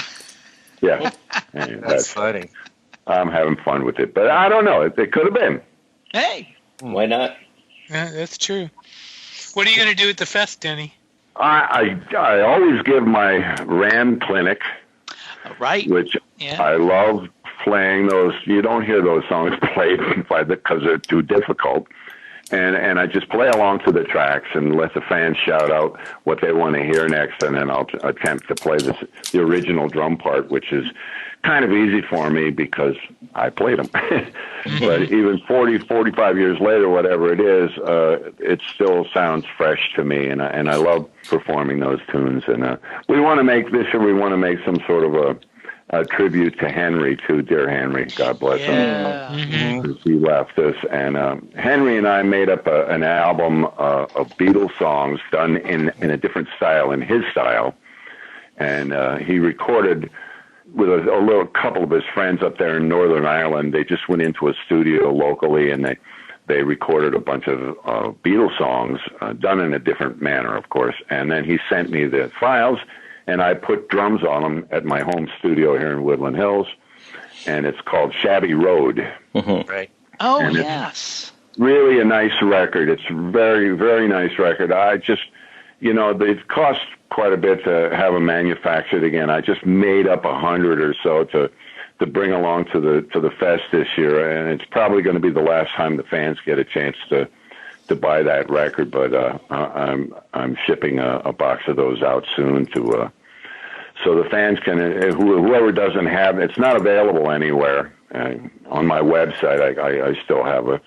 Yeah, That's funny. I'm having fun with it, but I don't know. It could have been. Hey. Why not? Yeah, that's true. What are you going to do at the fest, Denny? I always give my Ram clinic, Right. which Yeah. I love playing those. You don't hear those songs played because they're too difficult. And I just play along to the tracks and let the fans shout out what they want to hear next, and then I'll attempt to play the original drum part, which is kind of easy for me because I played them. But even 40, 45 years later, whatever it is, it still sounds fresh to me, and I love performing those tunes. And we want to make this year, we want to make some sort of a tribute to Henry, to dear Henry. God bless him. Yeah. He left us, and Henry and I made up an album of Beatles songs done in a different style, in his style, and he recorded with a little couple of his friends up there in Northern Ireland. They just went into a studio locally, and they recorded a bunch of Beatles songs done in a different manner, of course, and then he sent me the files, and I put drums on them at my home studio here in Woodland Hills, and it's called Shabby Road. Right. Oh, And yes. Really a nice record. It's a very, very nice record. I just, they've cost quite a bit to have them manufactured again. I just made up 100 or so to bring along to the fest this year, and it's probably going to be the last time the fans get a chance to buy that record. But I'm shipping a box of those out soon so the fans can, whoever doesn't have, it's not available anywhere. On my website, I still have a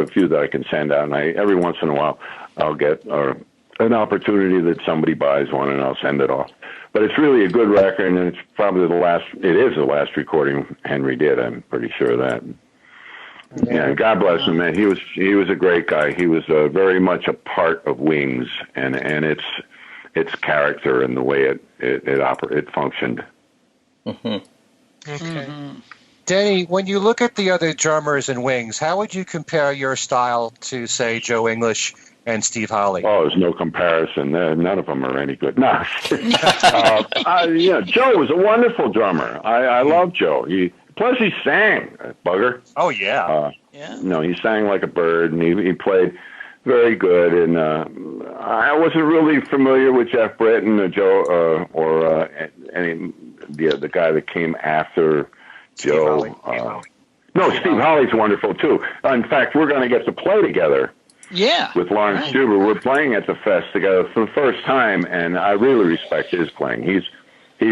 few that I can send out, and every once in a while I'll get an opportunity that somebody buys one, and I'll send it off. But it's really a good record, and it's probably it is the last recording Henry did. I'm pretty sure of that. Yeah, God bless him, man. He was a great guy. He was very much a part of Wings, and its character and the way it functioned. Okay. Denny, when you look at the other drummers in Wings, how would you compare your style to, say, Joe English and Steve Holley? Oh, there's no comparison. None of them are any good. No. Joe was a wonderful drummer. I love Joe. Plus he sang, bugger. Oh, yeah. No, he sang like a bird, and he played very good. And I wasn't really familiar with Jeff Britton or Joe the guy that came after Joe. Steve Holley's wonderful too. In fact, we're going to get to play together. Yeah. With Lawrence Stuber. We're playing at the fest together for the first time, and I really respect his playing. He's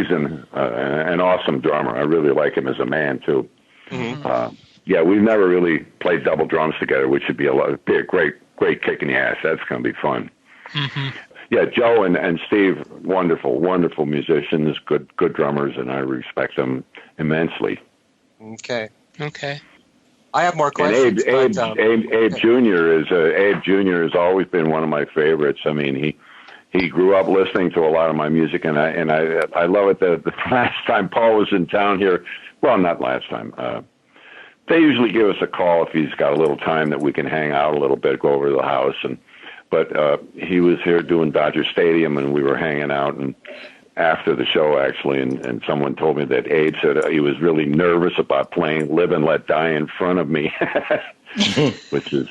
an awesome drummer. I really like him as a man too. Mm-hmm. We've never really played double drums together, which would be a great kick in the ass. That's going to be fun. Mm-hmm. Yeah, Joe and Steve, wonderful musicians, good drummers, and I respect them immensely. Okay. I have more questions. And Abe Jr. has always been one of my favorites. I mean, he grew up listening to a lot of my music, and I love it that the last time Paul was in town here, well, not last time. They usually give us a call if he's got a little time that we can hang out a little bit, go over to the house, but he was here doing Dodger Stadium, and we were hanging out, and after the show, actually, and someone told me that Abe said he was really nervous about playing Live and Let Die in front of me, this is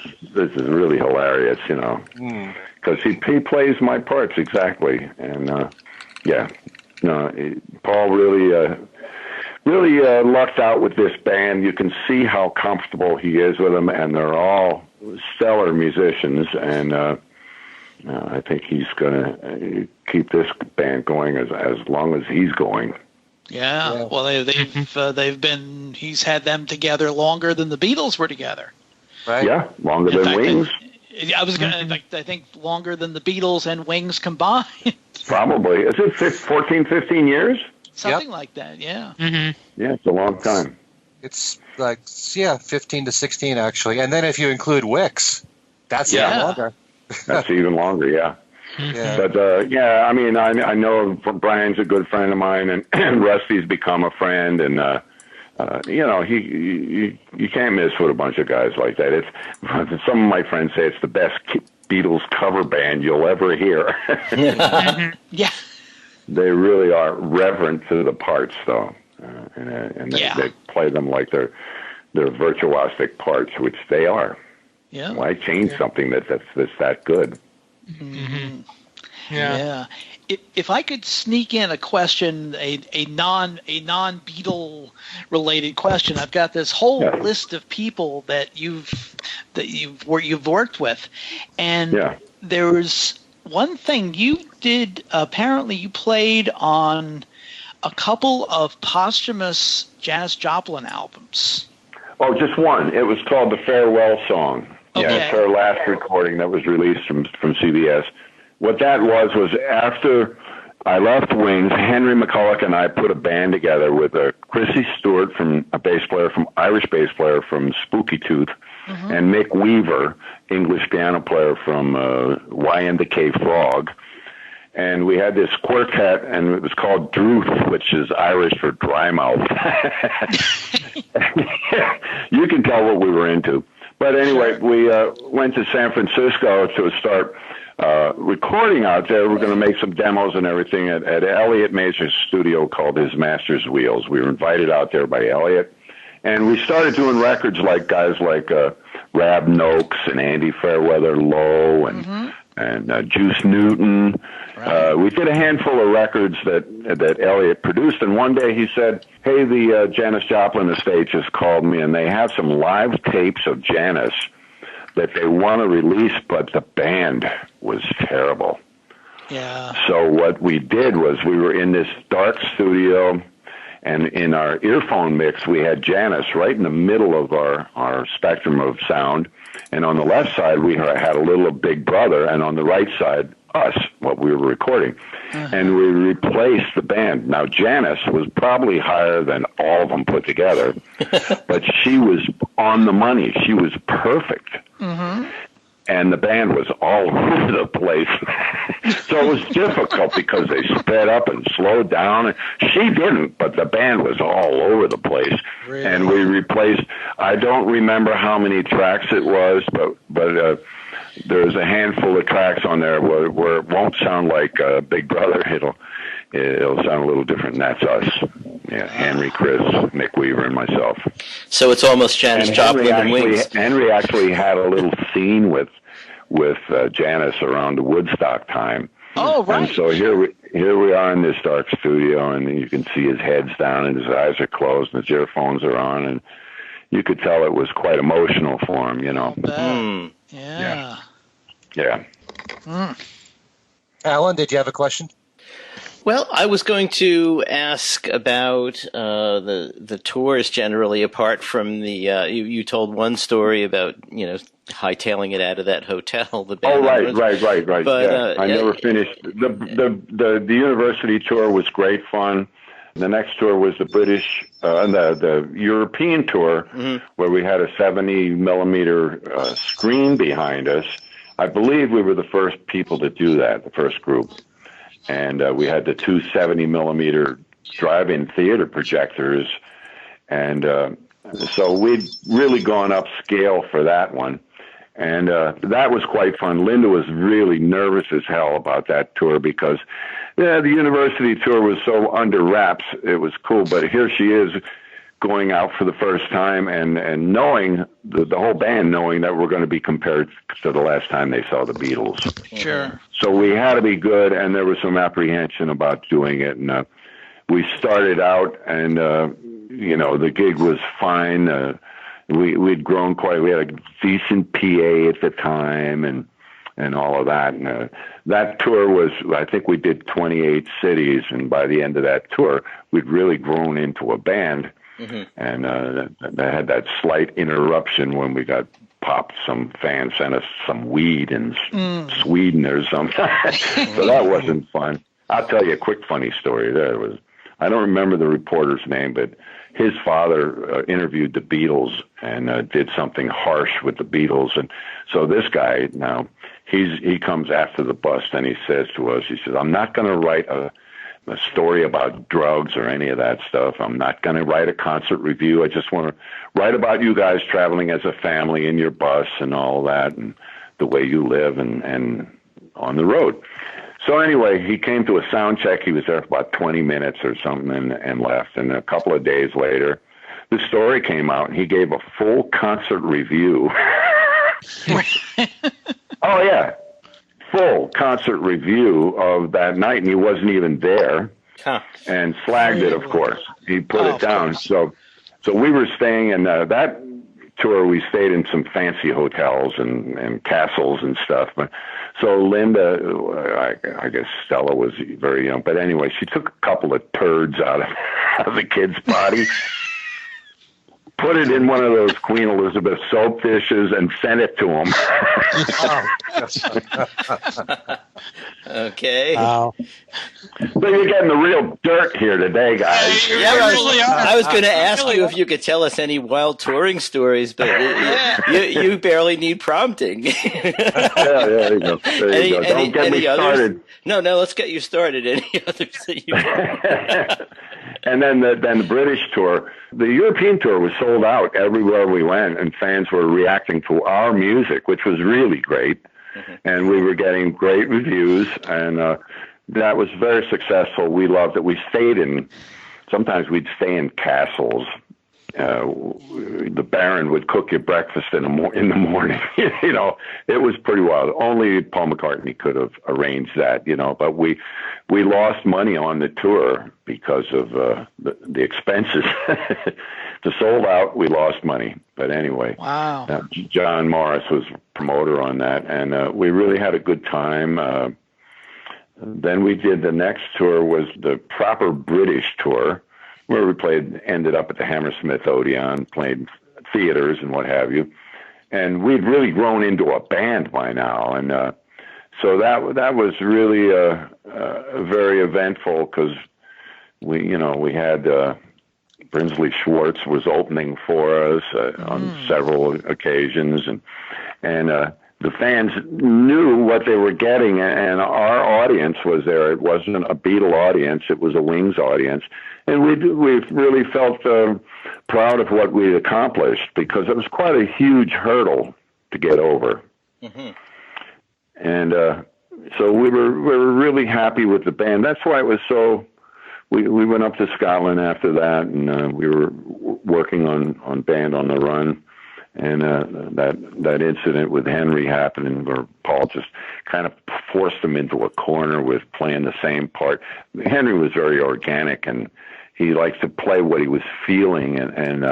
really hilarious, because he plays my parts exactly, and Paul really lucked out with this band. You can see how comfortable he is with them, and they're all stellar musicians, and I think he's going to keep this band going as long as he's going. Yeah. Well, he's had them together longer than the Beatles were together. Right. Yeah, longer than Wings. I was going to, I think longer than the Beatles and Wings combined. Probably. Is it 14, 15 years? Something like that, yeah. Mm-hmm. Yeah, it's a long time. It's 15 to 16, actually. And then if you include Wicks, that's even longer. That's even longer, yeah. Yeah. But yeah, I mean, I know Brian's a good friend of mine, and Rusty's become a friend, and you know, you can't miss with a bunch of guys like that. It's some of my friends say it's the best Beatles cover band you'll ever hear. Yeah. They really are reverent to the parts, though, and they play them like they're virtuosic parts, which they are. Yeah. Why change something that's that good? Mm-hmm. Yeah. If I could sneak in a question, a non-Beatle related question, I've got this whole list of people that you've worked with, and there was one thing you did. Apparently, you played on a couple of posthumous Janis Joplin albums. Oh, just one. It was called the Farewell Song. Okay. Yeah, it's her last recording that was released from CBS. What that was after I left Wings, Henry McCulloch and I put a band together with Chrissy Stewart, Irish bass player from Spooky Tooth, and Mick Weaver, English piano player from Y and the K Frog. And we had this quartet, and it was called Druth, which is Irish for dry mouth. You can tell what we were into. But anyway, we went to San Francisco to start recording out there. We're going to make some demos and everything at Elliot Mazur's studio called His Master's Wheels. We were invited out there by Elliot. And we started doing records like guys like Rab Noakes and Andy Fairweather Lowe and Juice Newton. Right. We did a handful of records that Elliot produced, and one day he said, hey, the Janis Joplin estate just called me, and they have some live tapes of Janis that they want to release, but the band was terrible. Yeah. So what we did was we were in this dark studio, and in our earphone mix, we had Janis right in the middle of our spectrum of sound. And on the left side, we had a little Big Brother, and on the right side, us, what we were recording. And we replaced the band. Now, Janis was probably higher than all of them put together, but she was on the money. She was perfect. And the band was all over the place. So it was difficult because they sped up and slowed down. She didn't, but the band was all over the place. Really? And we replaced, I don't remember how many tracks it was, but there's a handful of tracks on there where it won't sound like Big Brother. It'll sound a little different, and that's us. Yeah, Henry, Chris, Mick Weaver, and myself. So it's almost Janis Joplin and Wings. Henry actually had a little scene with Janis around the Woodstock time. Oh, right. And so here we are in this dark studio, and you can see his head's down and his eyes are closed and his earphones are on, and you could tell it was quite emotional for him, you know. Yeah. Alan, did you have a question? Well, I was going to ask about the tours generally. Apart from the, you told one story about hightailing it out of that hotel. The band right. But, yeah. I never finished. The university tour was great fun. The next tour was the British, the European tour, where we had a 70 millimeter screen behind us. I believe we were the first people to do that, the first group. And we had the 270 millimeter drive-in theater projectors. And so we'd really gone upscale for that one. And that was quite fun. Linda was really nervous as hell about that tour because the university tour was so under wraps. It was cool. But here she is going out for the first time and knowing, the whole band knowing that we're going to be compared to the last time they saw the Beatles. Sure. So we had to be good, and there was some apprehension about doing it. And we started out, and, the gig was fine. We'd grown quite. We had a decent PA at the time, and all of that. And that tour was, I think we did 28 cities, and by the end of that tour, we'd really grown into a band. And that had that slight interruption when we got popped. Some fan sent us some weed in Sweden or something. So that wasn't fun. I'll tell you a quick funny story. I don't remember the reporter's name, but his father interviewed the Beatles and did something harsh with the Beatles. And so this guy now, he comes after the bust and he says to us, he says, I'm not going to write a story about drugs or any of that stuff. I'm not going to write a concert review. I just want to write about you guys traveling as a family in your bus and all that and the way you live and on the road. So anyway, he came to a sound check. He was there for about 20 minutes or something and left. And a couple of days later, the story came out, and he gave a full concert review. Oh, yeah. Full concert review of that night, and he wasn't even there. Huh. And slagged it, of course. He put it down. So we were staying in that tour. We stayed in some fancy hotels and castles and stuff. But so Linda, I guess Stella was very young, but anyway, she took a couple of turds out of the kid's body, put it in one of those Queen Elizabeth soap dishes, and sent it to him. Okay. Wow. So you're getting the real dirt here today, guys. Yeah, I was going to ask you if you could tell us any wild touring stories, but you barely need prompting. Yeah, there you go. There you go. Don't get me started. No, let's get you started. Any others that you And then the British tour, the European tour was sold out everywhere we went, and fans were reacting to our music, which was really great. Mm-hmm. And we were getting great reviews, and that was very successful. We loved it. Sometimes we'd stay in castles. The Baron would cook you breakfast in the morning. You know, it was pretty wild. Only Paul McCartney could have arranged that, you know, but we lost money on the tour because of the expenses. To sold out, we lost money. But anyway, wow. John Morris was promoter on that, and we really had a good time. Then we did the next tour was the proper British tour, where we ended up at the Hammersmith Odeon, played theaters and what have you. And we'd really grown into a band by now. And so that was really very eventful because we had Brinsley Schwartz was opening for us on several occasions. And the fans knew what they were getting, and our audience was there. It wasn't a Beatle audience; it was a Wings audience, and we really felt proud of what we accomplished because it was quite a huge hurdle to get over. Mm-hmm. And so we were really happy with the band. That's why it was so. We went up to Scotland after that, and we were working on Band on the Run. And that incident with Henry happening, where Paul just kind of forced him into a corner with playing the same part. Henry was very organic, and he likes to play what he was feeling. And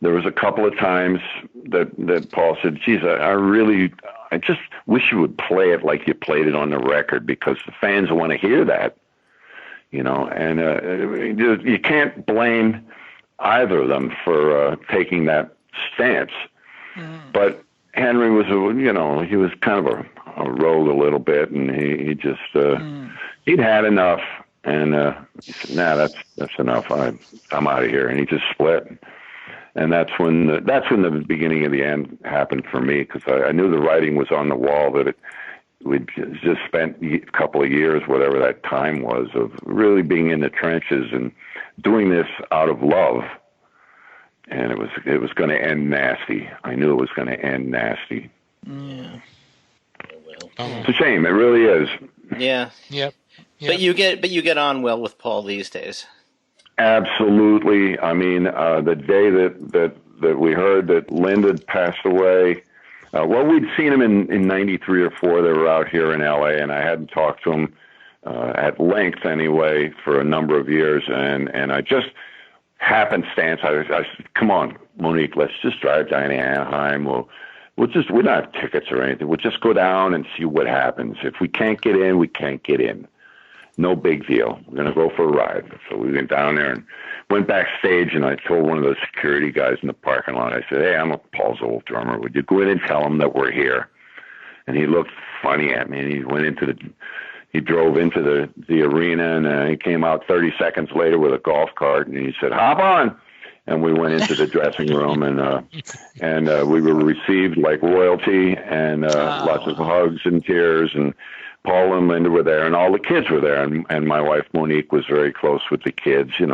there was a couple of times that Paul said, "Geez, I just wish you would play it like you played it on the record, because the fans want to hear that, you know." And you can't blame either of them for taking that stance. But Henry was he was kind of a rogue a little bit, and he just he'd had enough, and he said, "Nah, that's enough. I'm out of here," and he just split. And that's when the beginning of the end happened for me, because I knew the writing was on the wall, that we'd just spent a couple of years, whatever that time was, of really being in the trenches and doing this out of love. And it was going to end nasty. I knew it was going to end nasty. Yeah. It's a shame. It really is. Yeah. Yep. But you get on well with Paul these days. Absolutely. I mean, the day that we heard that Linda had passed away, we'd seen him in 93 or 4. They were out here in L.A., and I hadn't talked to him at length anyway for a number of years. And I just happenstance, I said, "Come on, Monique, let's just drive down to Anaheim. We don't have tickets or anything. We'll just go down and see what happens. If we can't get in, we can't get in. No big deal. We're going to go for a ride." So we went down there and went backstage, and I told one of those security guys in the parking lot, I said, "Hey, I'm Paul's old drummer. Would you go in and tell him that we're here?" And he looked funny at me, and he drove into the arena, and he came out 30 seconds later with a golf cart, and he said, "Hop on." and we went into the dressing room, and we were received like royalty, and lots of hugs and tears, and Paul and Linda were there, and all the kids were there, and my wife Monique was very close with the kids. She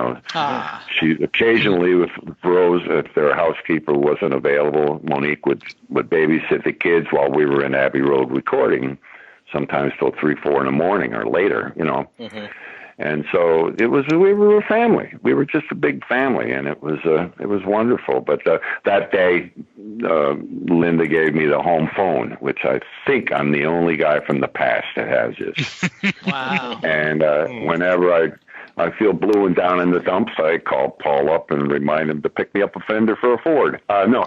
occasionally, with Rose, if their housekeeper wasn't available, Monique would babysit the kids while we were in Abbey Road recording, sometimes till 3, 4 in the morning or later. Mm-hmm. And so we were a family. We were just a big family, and it was wonderful. But that day, Linda gave me the home phone, which I think I'm the only guy from the past that has this. Wow. And whenever I feel blue and down in the dumps, I call Paul up and remind him to pick me up a fender for a Ford. No,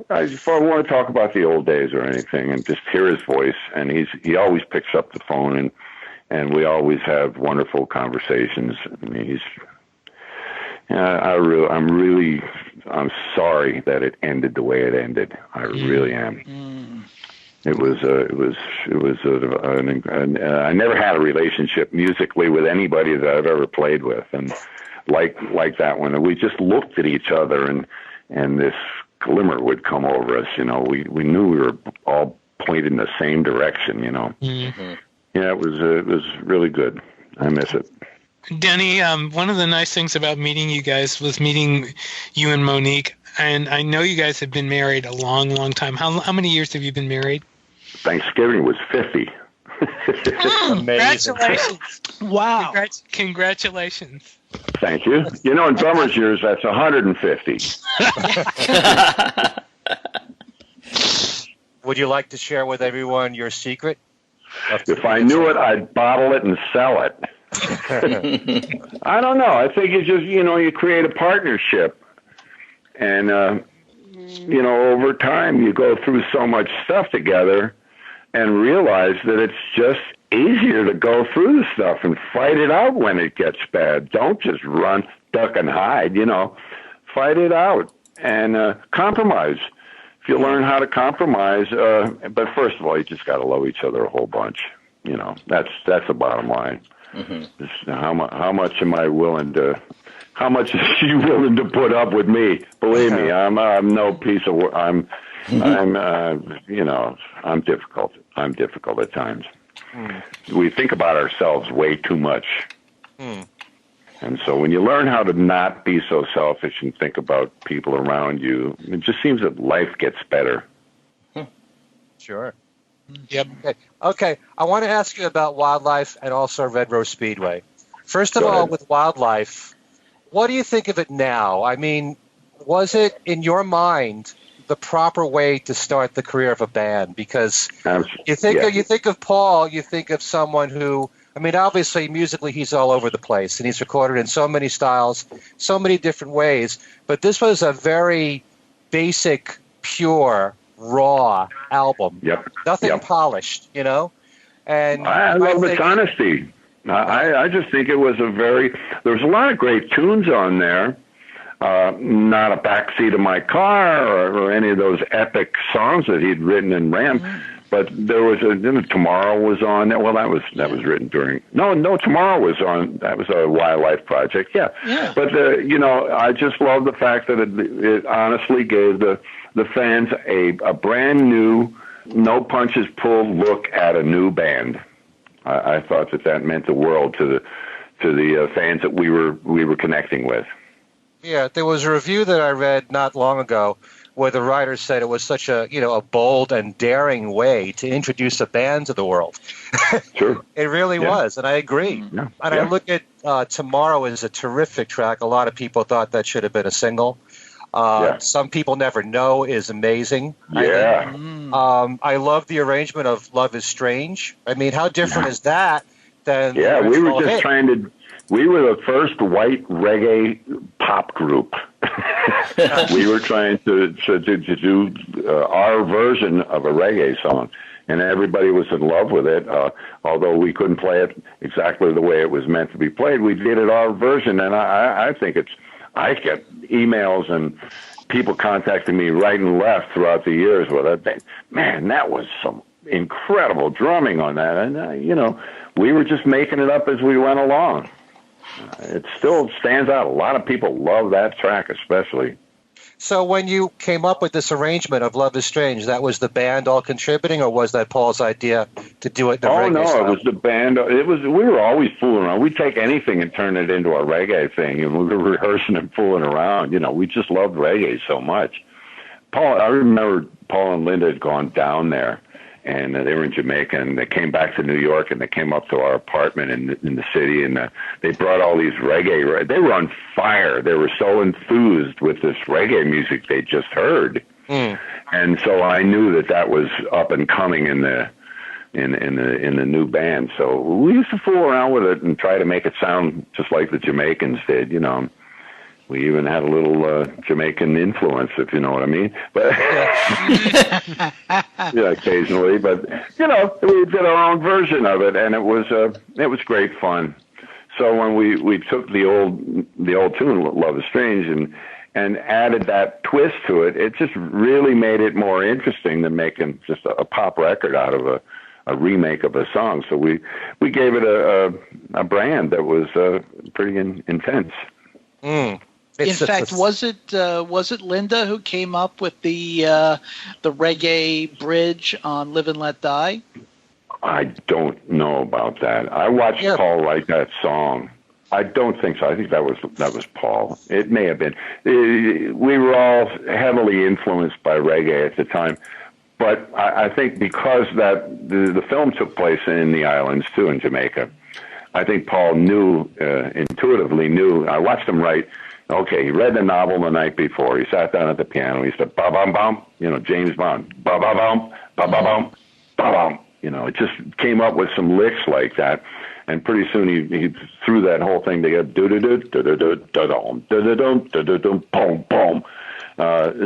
if I want to talk about the old days or anything, and just hear his voice, and he always picks up the phone, and we always have wonderful conversations. I mean, I'm sorry that it ended the way it ended. I really am. Mm. I never had a relationship musically with anybody that I've ever played with, and like that one. We just looked at each other, and this glimmer would come over us. We knew we were all pointed in the same direction. Mm-hmm. Yeah, it was really good. I miss it. Denny, one of the nice things about meeting you guys was meeting you and Monique, and I know you guys have been married a long, long time. How many years have you been married? Thanksgiving was 50. Congratulations. Wow. Congratulations. Thank you. In drummer's years, that's 150. Would you like to share with everyone your secret? If I knew it, I'd bottle it and sell it. I don't know. I think it's just, you create a partnership. And, over time, you go through so much stuff together and realize that it's just easier to go through the stuff and fight it out when it gets bad. Don't just run, duck, and hide, Fight it out and compromise. If you learn how to compromise, but first of all, you just got to love each other a whole bunch. That's the bottom line. Mm-hmm. How much am I willing to... How much is she willing to put up with me? Believe me, I'm no piece of work. I'm difficult. I'm difficult at times. We think about ourselves way too much. And so when you learn how to not be so selfish and think about people around you, it just seems that life gets better. Sure. Yep. Okay. I want to ask you about wildlife and also Red Rose Speedway. First of all, with wildlife, what do you think of it now? I mean, was it, in your mind, the proper way to start the career of a band? Because you think of Paul, you think of someone who, I mean, obviously musically he's all over the place, and he's recorded in so many styles, so many different ways. But this was a very basic, pure, raw album. Yep. Nothing polished, And I love its honesty. I just think it was there was a lot of great tunes on there. Not a backseat of my car or any of those epic songs that he'd written in Ram. But there was Tomorrow was on there. Well, that was written during. No, Tomorrow was on. That was a wildlife project. Yeah. But I just love the fact that it honestly gave the fans a brand new, no punches pulled look at a new band. I thought that meant the world to the fans that we were connecting with. Yeah, there was a review that I read not long ago where the writer said it was such a bold and daring way to introduce a band to the world. Sure. It really was, and I agree. Yeah. And I look at Tomorrow as a terrific track. A lot of people thought that should have been a single. Some People Never Know is amazing. Yeah. I love the arrangement of Love is Strange. I mean, how different is that than the we were just hit? We were the first white reggae pop group. We were trying to do our version of a reggae song, and everybody was in love with it. Although we couldn't play it exactly the way it was meant to be played, we did it our version, and I think I get emails and people contacting me right and left throughout the years with it. Man, that was some incredible drumming on that, and we were just making it up as we went along. It still stands out. A lot of people love that track, especially. So when you came up with this arrangement of Love is Strange, that was the band all contributing, or was that Paul's idea to do it in a reggae style? It was the band. We were always fooling around. We'd take anything and turn it into a reggae thing, and we were rehearsing and fooling around. We just loved reggae so much. I remember Paul and Linda had gone down there, and they were in Jamaica, and they came back to New York, and they came up to our apartment in the city, and they brought all these reggae. They were on fire. They were so enthused with this reggae music they just heard, and so I knew that was up and coming in the new band. So we used to fool around with it and try to make it sound just like the Jamaicans did. We even had a little Jamaican influence, if you know what I mean. But yeah, occasionally. But we did our own version of it, and it was great fun. So when we took the old tune, "Love Is Strange," and added that twist to it, it just really made it more interesting than making just a pop record out of a remake of a song. So we gave it a brand that was pretty intense. In fact, was it Linda who came up with the reggae bridge on "Live and Let Die"? I don't know about that. I watched Paul write that song. I don't think so. I think that was Paul. It may have been. We were all heavily influenced by reggae at the time, but I think because the film took place in the islands too, in Jamaica, I think Paul intuitively knew. I watched him write. Okay, he read the novel the night before. He sat down at the piano. He said, "Ba bum bum," James Bond, "Ba ba bum, ba ba bum, ba bum." It just came up with some licks like that, and pretty soon he threw that whole thing together. Do do do do do do do dum do do dum do do dum boom boom.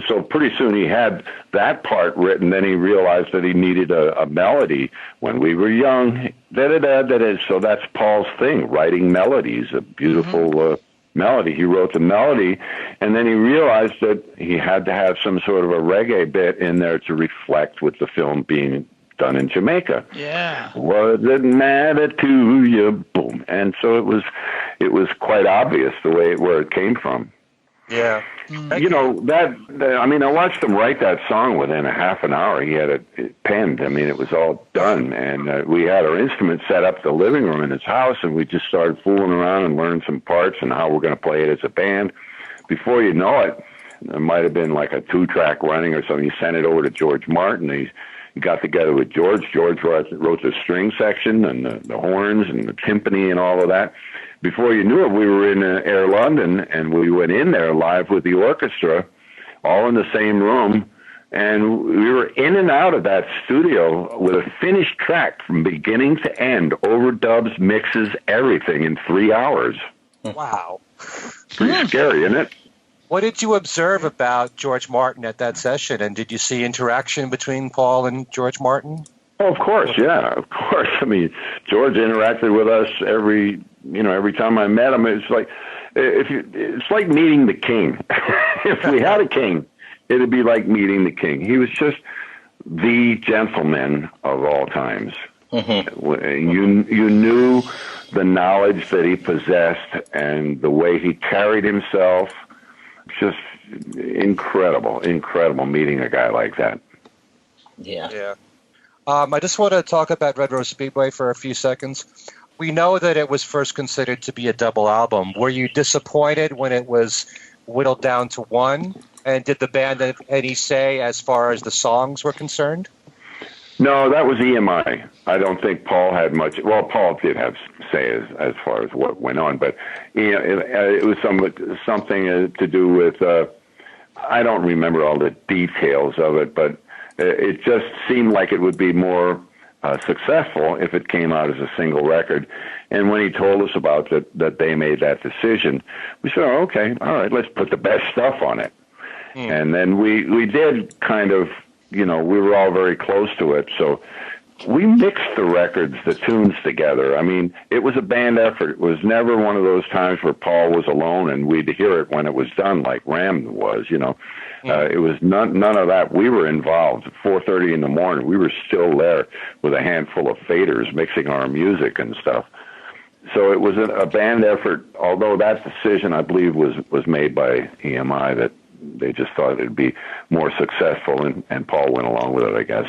So pretty soon he had that part written. Then he realized that he needed a melody. When we were young, da da da da da. So that's Paul's thing, writing melodies, a beautiful. Melody. He wrote the melody, and then he realized that he had to have some sort of a reggae bit in there to reflect with the film being done in Jamaica. Yeah. Was it matter to you? Boom. And so it was quite obvious where it came from. Yeah. I watched him write that song within a half an hour. He had it penned. It was all done. And we had our instruments set up in the living room in his house, and we just started fooling around and learned some parts and how we're going to play it as a band. Before you know it, there might have been like a 2-track running or something. He sent it over to George Martin. He got together with George. George wrote the string section and the horns and the timpani and all of that. Before you knew it, we were in Air London, and we went in there live with the orchestra, all in the same room, and we were in and out of that studio with a finished track from beginning to end, overdubs, mixes, everything in 3 hours. Wow. Pretty scary, isn't it? What did you observe about George Martin at that session, and did you see interaction between Paul and George Martin? Oh, of course, yeah, of course. George interacted with us every time I met him. It's like it's like meeting the king. If we had a king, it'd be like meeting the king. He was just the gentleman of all times. Mm-hmm. You knew the knowledge that he possessed and the way he carried himself. Just incredible meeting a guy like that. Yeah. I just want to talk about Red Rose Speedway for a few seconds. We know that it was first considered to be a double album. Were you disappointed when it was whittled down to one? And did the band have any say as far as the songs were concerned? No, that was EMI. I don't think Paul had much. Well, Paul did have say as far as what went on, but it was something to do with. I don't remember all the details of it, but it just seemed like it would be more successful if it came out as a single record. And when he told us about that they made that decision, we said, "Oh, okay, all right, let's put the best stuff on it." And then we did kind of, we were all very close to it, so we mixed the records, the tunes together. It was a band effort. It was never one of those times where Paul was alone and we'd hear it when it was done like Ram was, It was none of that. We were involved. At 4:30 in the morning, we were still there with a handful of faders mixing our music and stuff. So it was a band effort, although that decision, I believe, was made by EMI, that they just thought it'd be more successful, and Paul went along with it, I guess.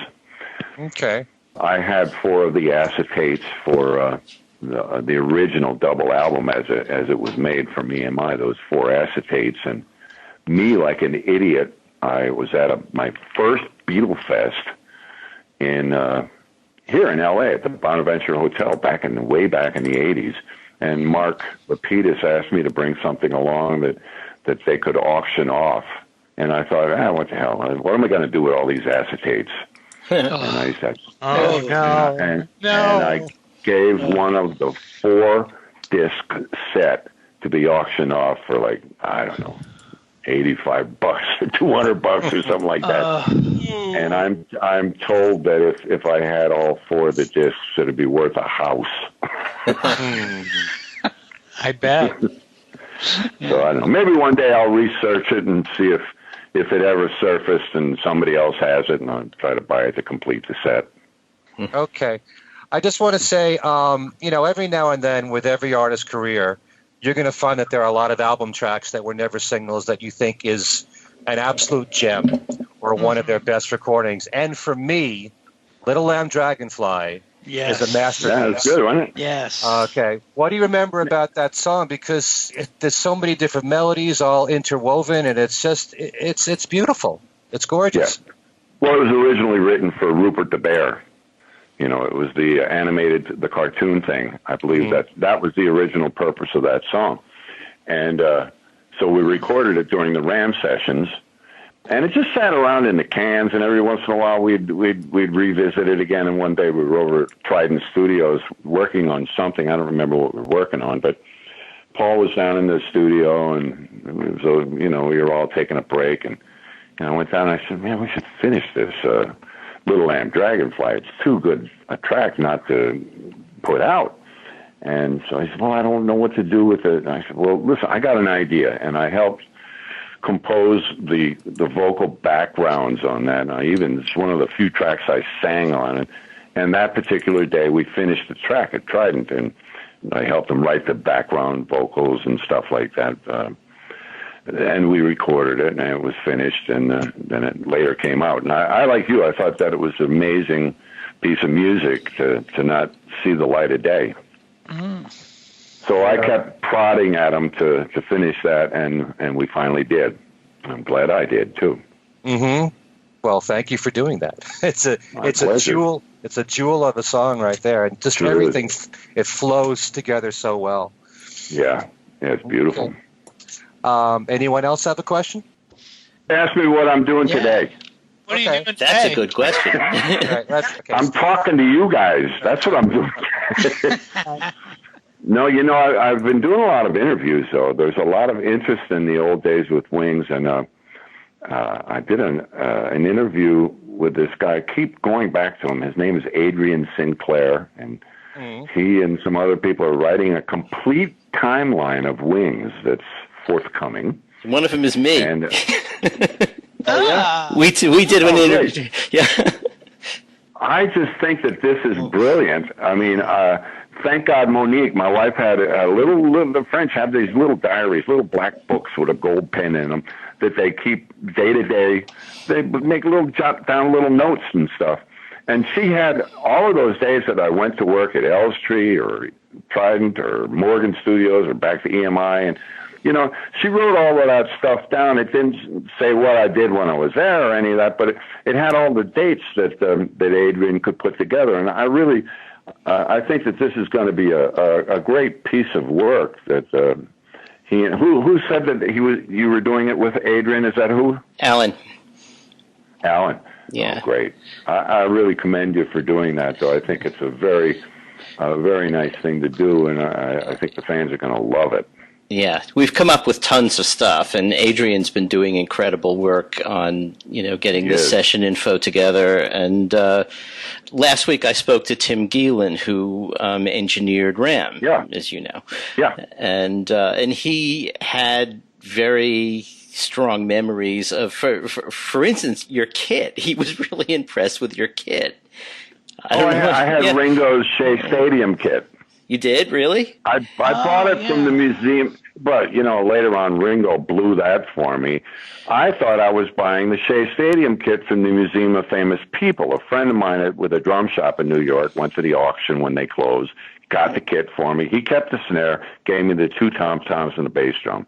Okay. I had 4 of the acetates for the original double album as it was made from EMI, those 4 acetates. And me, like an idiot, I was at my first Beatle Fest here in L.A. at the Bonaventure Hotel way back in the 80s. And Mark Lapidus asked me to bring something along that they could auction off. And I thought, what the hell? What am I going to do with all these acetates? And I said, no. And I gave one of the 4-disc set to be auctioned off for like, I don't know, $85 or $200 or something like that. And I'm told that if I had all 4 of the discs, it'd be worth a house. I bet. So I don't know. Maybe one day I'll research it and see if it ever surfaced and somebody else has it, and I'll try to buy it to complete the set. Okay. I just want to say, every now and then with every artist's career, you're going to find that there are a lot of album tracks that were never singles that you think is an absolute gem or one of their best recordings. And for me, Little Lamb Dragonfly is a masterpiece. Yeah, it's good, wasn't it? Yes. Okay. What do you remember about that song? Because there's so many different melodies all interwoven, and it's just, it's beautiful. It's gorgeous. Yeah. Well, it was originally written for Rupert the Bear. It was the cartoon thing. I believe that was the original purpose of that song. And so we recorded it during the Ram sessions, and it just sat around in the cans, and every once in a while we'd revisit it again. And one day we were over at Trident Studios working on something. I don't remember what we were working on, but Paul was down in the studio, and it was, we were all taking a break, and I went down and I said, man, we should finish this Little Lamb Dragonfly. It's too good a track not to put out. And so he said, well, I don't know what to do with it. And I said, well, listen, I got an idea. And I helped compose the vocal backgrounds on that. And it's one of the few tracks I sang on it. And that particular day, we finished the track at Trident, and I helped him write the background vocals and stuff like that. And we recorded it, and it was finished, and then it later came out. And I like you, I thought that it was an amazing piece of music to not see the light of day. So I kept prodding at him to finish that, and we finally did. I'm glad I did too. Well, thank you for doing that. It's a pleasure. jewel. It's a jewel of a song right there, and just everything. It flows together so well. Yeah, it's beautiful. Okay. Anyone else have a question? Ask me what I'm doing today. What are you doing today? That's a good question. Right, okay. I'm talking to you guys. That's what I'm doing. No, I've been doing a lot of interviews, though. There's a lot of interest in the old days with Wings, and I did an interview with this guy. I keep going back to him. His name is Adrian Sinclair, and he and some other people are writing a complete timeline of Wings that's forthcoming. One of them is me. And we did an interview. Yeah. I just think that this is brilliant. I mean, thank God Monique, my wife, had the French have these little diaries, little black books with a gold pen in them that they keep day to day. They make jot down little notes and stuff. And she had all of those days that I went to work at Elstree or Trident or Morgan Studios or back to EMI, and she wrote all of that stuff down. It didn't say what I did when I was there or any of that, but it had all the dates that Adrian could put together. And I really, I think that this is going to be a great piece of work. That who said that you were doing it with Adrian? Is that who? Alan. Yeah. Oh, great. I really commend you for doing that, though. I think it's a very nice thing to do, and I think the fans are going to love it. Yeah, we've come up with tons of stuff, and Adrian's been doing incredible work on, getting the session info together. And last week I spoke to Tim Geelan, who engineered Ram, as you know. Yeah. And he had very strong memories of, for instance, your kit. He was really impressed with your kit. I had Ringo's Shea Stadium kit. You did, really? I bought it from the museum, but later on Ringo blew that for me. I thought I was buying the Shea Stadium kit from the Museum of Famous People. A friend of mine with a drum shop in New York went to the auction when they closed, got the kit for me. He kept the snare, gave me the 2 tom-toms and the bass drum.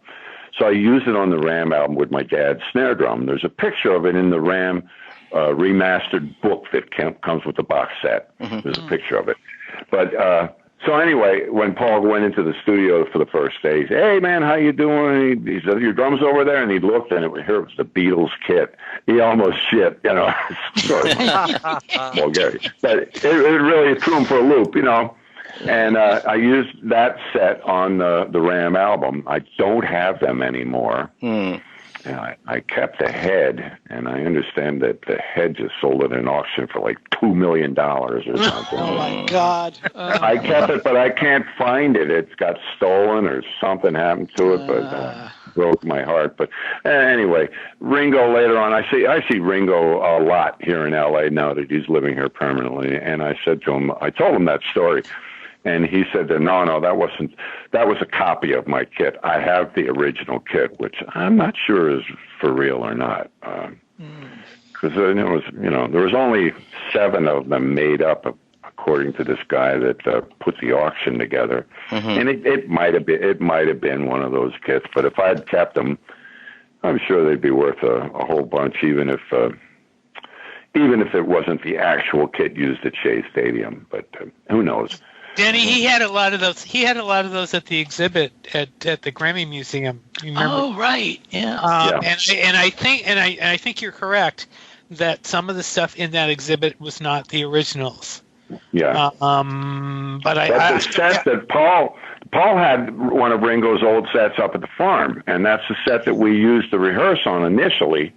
So I used it on the Ram album with my dad's snare drum. There's a picture of it in the Ram remastered book that comes with the box set. Mm-hmm. There's a picture of it. But so anyway, when Paul went into the studio for the first day, he said, "Hey man, how you doing?" He said, "Your drum's over there," and he looked, and here it was the Beatles kit. He almost shit, Well, Gary, but it really threw him for a loop, And I used that set on the Ram album. I don't have them anymore. I kept the head, and I understand that the head just sold at an auction for like $2 million or something. Oh my God! I kept it, but I can't find it. It's got stolen or something happened to it, but broke my heart. But anyway, Ringo later on, I see Ringo a lot here in L.A. now that he's living here permanently, and I said to him, I told him that story. And he said that, no, that was a copy of my kit. I have the original kit, which I'm not sure is for real or not. Because there was only 7 of them made up, according to this guy that put the auction together. Mm-hmm. And it might have been one of those kits, but if I'd kept them, I'm sure they'd be worth a whole bunch, even if it wasn't the actual kit used at Shea Stadium. But who knows? Danny, he had a lot of those. He had a lot of those at the exhibit at the Grammy Museum. You remember? Oh, right, yeah. And I think you're correct that some of the stuff in that exhibit was not the originals. Yeah. But that's the set that Paul had one of Ringo's old sets up at the farm, and that's the set that we used to rehearse on initially.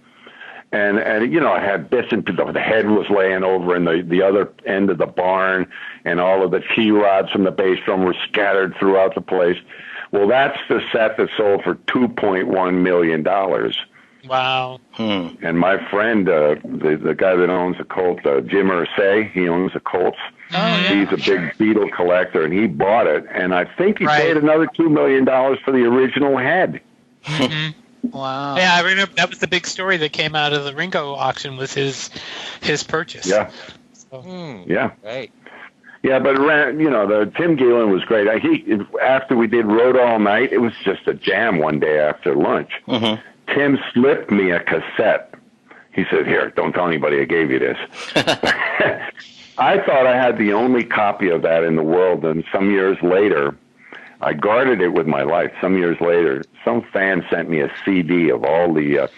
And I had bits and the head was laying over in the other end of the barn, and all of the T-rods from the bass drum were scattered throughout the place. Well, that's the set that sold for $2.1 million. Wow. And my friend, the guy that owns the Colt, Jim Irsay, he owns the Colts. Oh, yeah. He's a big Beatle collector, and he bought it. And I think he paid another $2 million for the original head. Mm-hmm. Wow. Yeah, I remember that was the big story that came out of the Ringo auction was his purchase. Yeah. So. Yeah. Right. Yeah, but the Tim Gillen was great. After we did Road All Night, it was just a jam one day after lunch. Mm-hmm. Tim slipped me a cassette. He said, "Here, don't tell anybody I gave you this." I thought I had the only copy of that in the world, and some years later, I guarded it with my life. Some years later, some fan sent me a CD of all the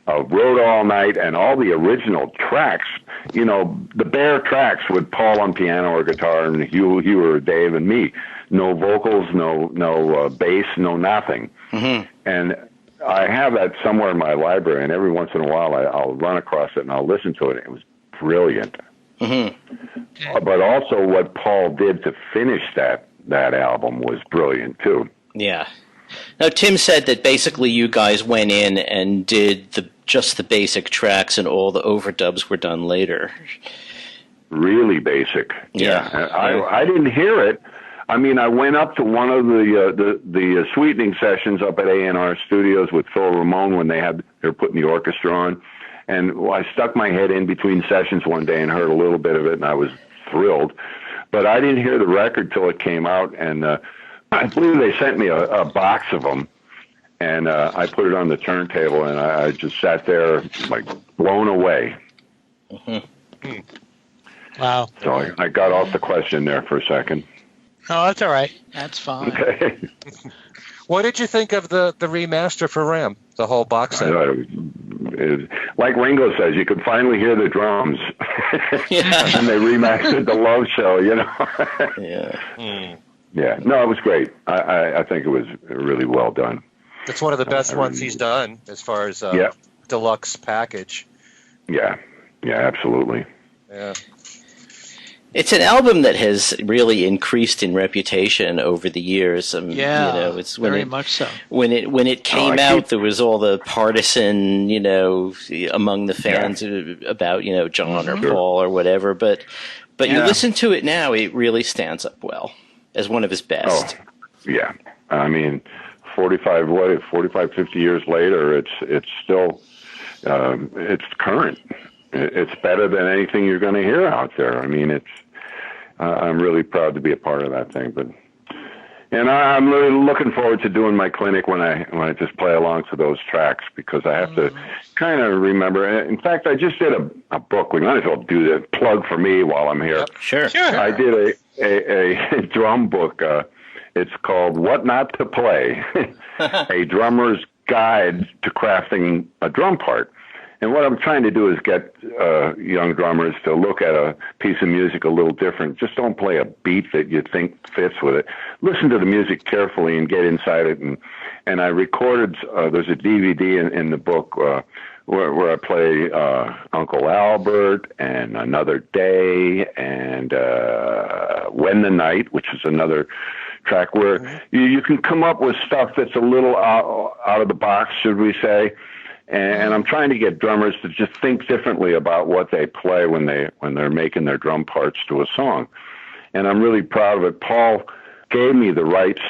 Road All Night and all the original tracks. The bare tracks with Paul on piano or guitar and Hugh or Dave and me. No vocals, no bass, no nothing. Mm-hmm. And I have that somewhere in my library, and every once in a while I'll run across it and I'll listen to it. It was brilliant. Mm-hmm. But also what Paul did to finish that album was brilliant too. Yeah. Now Tim said that basically you guys went in and did just the basic tracks, and all the overdubs were done later. Really basic. Yeah. I didn't hear it. I mean, I went up to one of the sweetening sessions up at A&R Studios with Phil Ramone when they were putting the orchestra on, and I stuck my head in between sessions one day and heard a little bit of it, and I was thrilled. But I didn't hear the record till it came out, and I believe they sent me a box of them, and I put it on the turntable, and I just sat there like blown away. Mm-hmm. Wow. So I got off the question there for a second. Oh, that's all right. That's fine. Okay. What did you think of the remaster for Ram, the whole box set? Like Ringo says, you could finally hear the drums. Yeah. And they remastered the Love Show, Yeah. Yeah. No, it was great. I think it was really well done. It's one of the best ones he's done as far as deluxe package. Yeah. Yeah, absolutely. Yeah. It's an album that has really increased in reputation over the years. It's very much so. When it came out, there was all the partisan, among the fans about, John or Paul or whatever. But you listen to it now, it really stands up well. as one of his best. Oh, yeah. I mean, 50 years later, it's still it's current. It's better than anything you're going to hear out there. I mean, I'm really proud to be a part of that thing. And I'm really looking forward to doing my clinic when I just play along to those tracks, because I have to kind of remember. In fact, I just did a book. We might as well do the plug for me while I'm here. Yep, sure. I did a drum book. It's called What Not to Play, A Drummer's Guide to Crafting a Drum Part. And what I'm trying to do is get young drummers to look at a piece of music a little different. Just don't play a beat that you think fits with it. Listen to the music carefully and get inside it. And I recorded, there's a DVD in the book where I play Uncle Albert and Another Day and When the Night, which is another track where you can come up with stuff that's a little out of the box, should we say. And I'm trying to get drummers to just think differently about what they play when they're making their drum parts to a song. And I'm really proud of it. Paul gave me the rights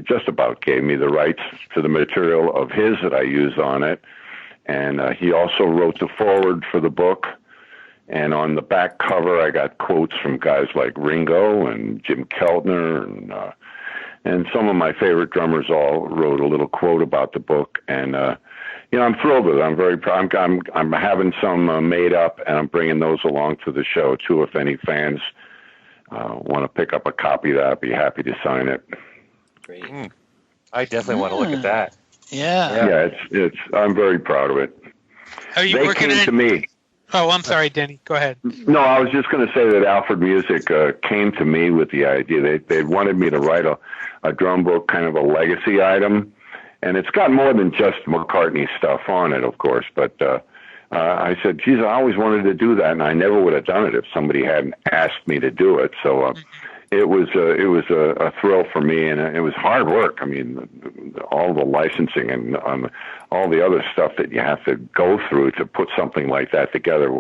just about gave me the rights to the material of his that I use on it. And he also wrote the foreword for the book. And on the back cover, I got quotes from guys like Ringo and Jim Keltner, and some of my favorite drummers all wrote a little quote about the book. And I'm thrilled with it. I'm very proud. I'm having some made up, and I'm bringing those along to the show too. If any fans want to pick up a copy of that, I'd be happy to sign it. Great. I definitely want to look at that. Yeah. It's. I'm very proud of it. Are you They working came to me. Oh, I'm sorry, Denny. Go ahead. No, I was just going to say that Alfred Music came to me with the idea. They wanted me to write a drum book, kind of a legacy item. And it's got more than just McCartney stuff on it, of course. But I said, geez, I always wanted to do that, and I never would have done it if somebody hadn't asked me to do it. So it was a thrill for me, and it was hard work. I mean, all the licensing and all the other stuff that you have to go through to put something like that together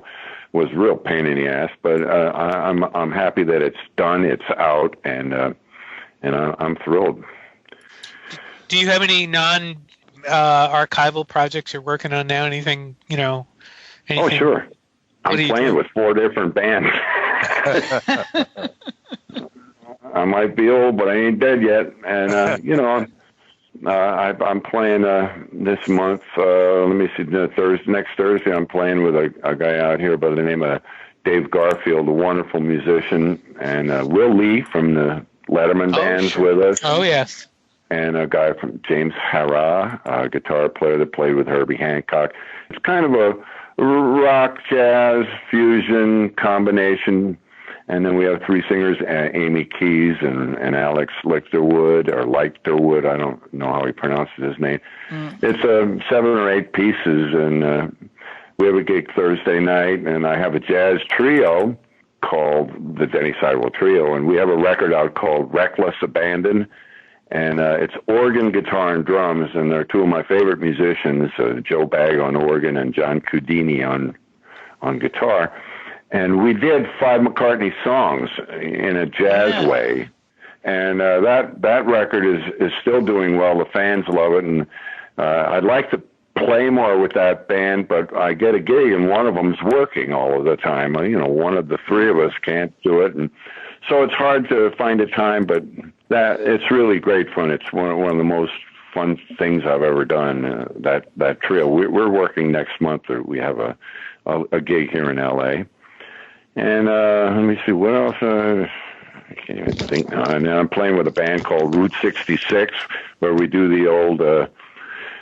was a real pain in the ass. But I'm happy that it's done, it's out, and I'm thrilled. Do you have any non-archival projects you're working on now? Anything? Oh, sure. I'm playing with 4 different bands. I might be old, but I ain't dead yet. And, I'm playing this month. Let me see, next Thursday, I'm playing with a guy out here by the name of Dave Garfield, a wonderful musician, and Will Lee from the Letterman band's with us. Oh, yes. And a guy from James Hara, a guitar player that played with Herbie Hancock. It's kind of a rock, jazz, fusion combination. And then we have 3 singers, Amy Keys and Alex Lichterwood, or Lichterwood, I don't know how he pronounces his name. It's 7 or 8 pieces, and we have a gig Thursday night, and I have a jazz trio called the Denny Seiwell Trio, and we have a record out called Reckless Abandon. And it's organ, guitar, and drums, and they're 2 of my favorite musicians, Joe Bagg on organ and John Cudini on guitar. And we did 5 McCartney songs in a jazz way, and that record is still doing well. The fans love it, and I'd like to play more with that band, but I get a gig, and one of them's working all of the time. One of the 3 of us can't do it, and so it's hard to find a time, but it's really great fun. It's one of the most fun things I've ever done. That trio. We're working next month. We have a gig here in L.A. And let me see what else. I can't even think now. And I'm playing with a band called Route 66, where we do the old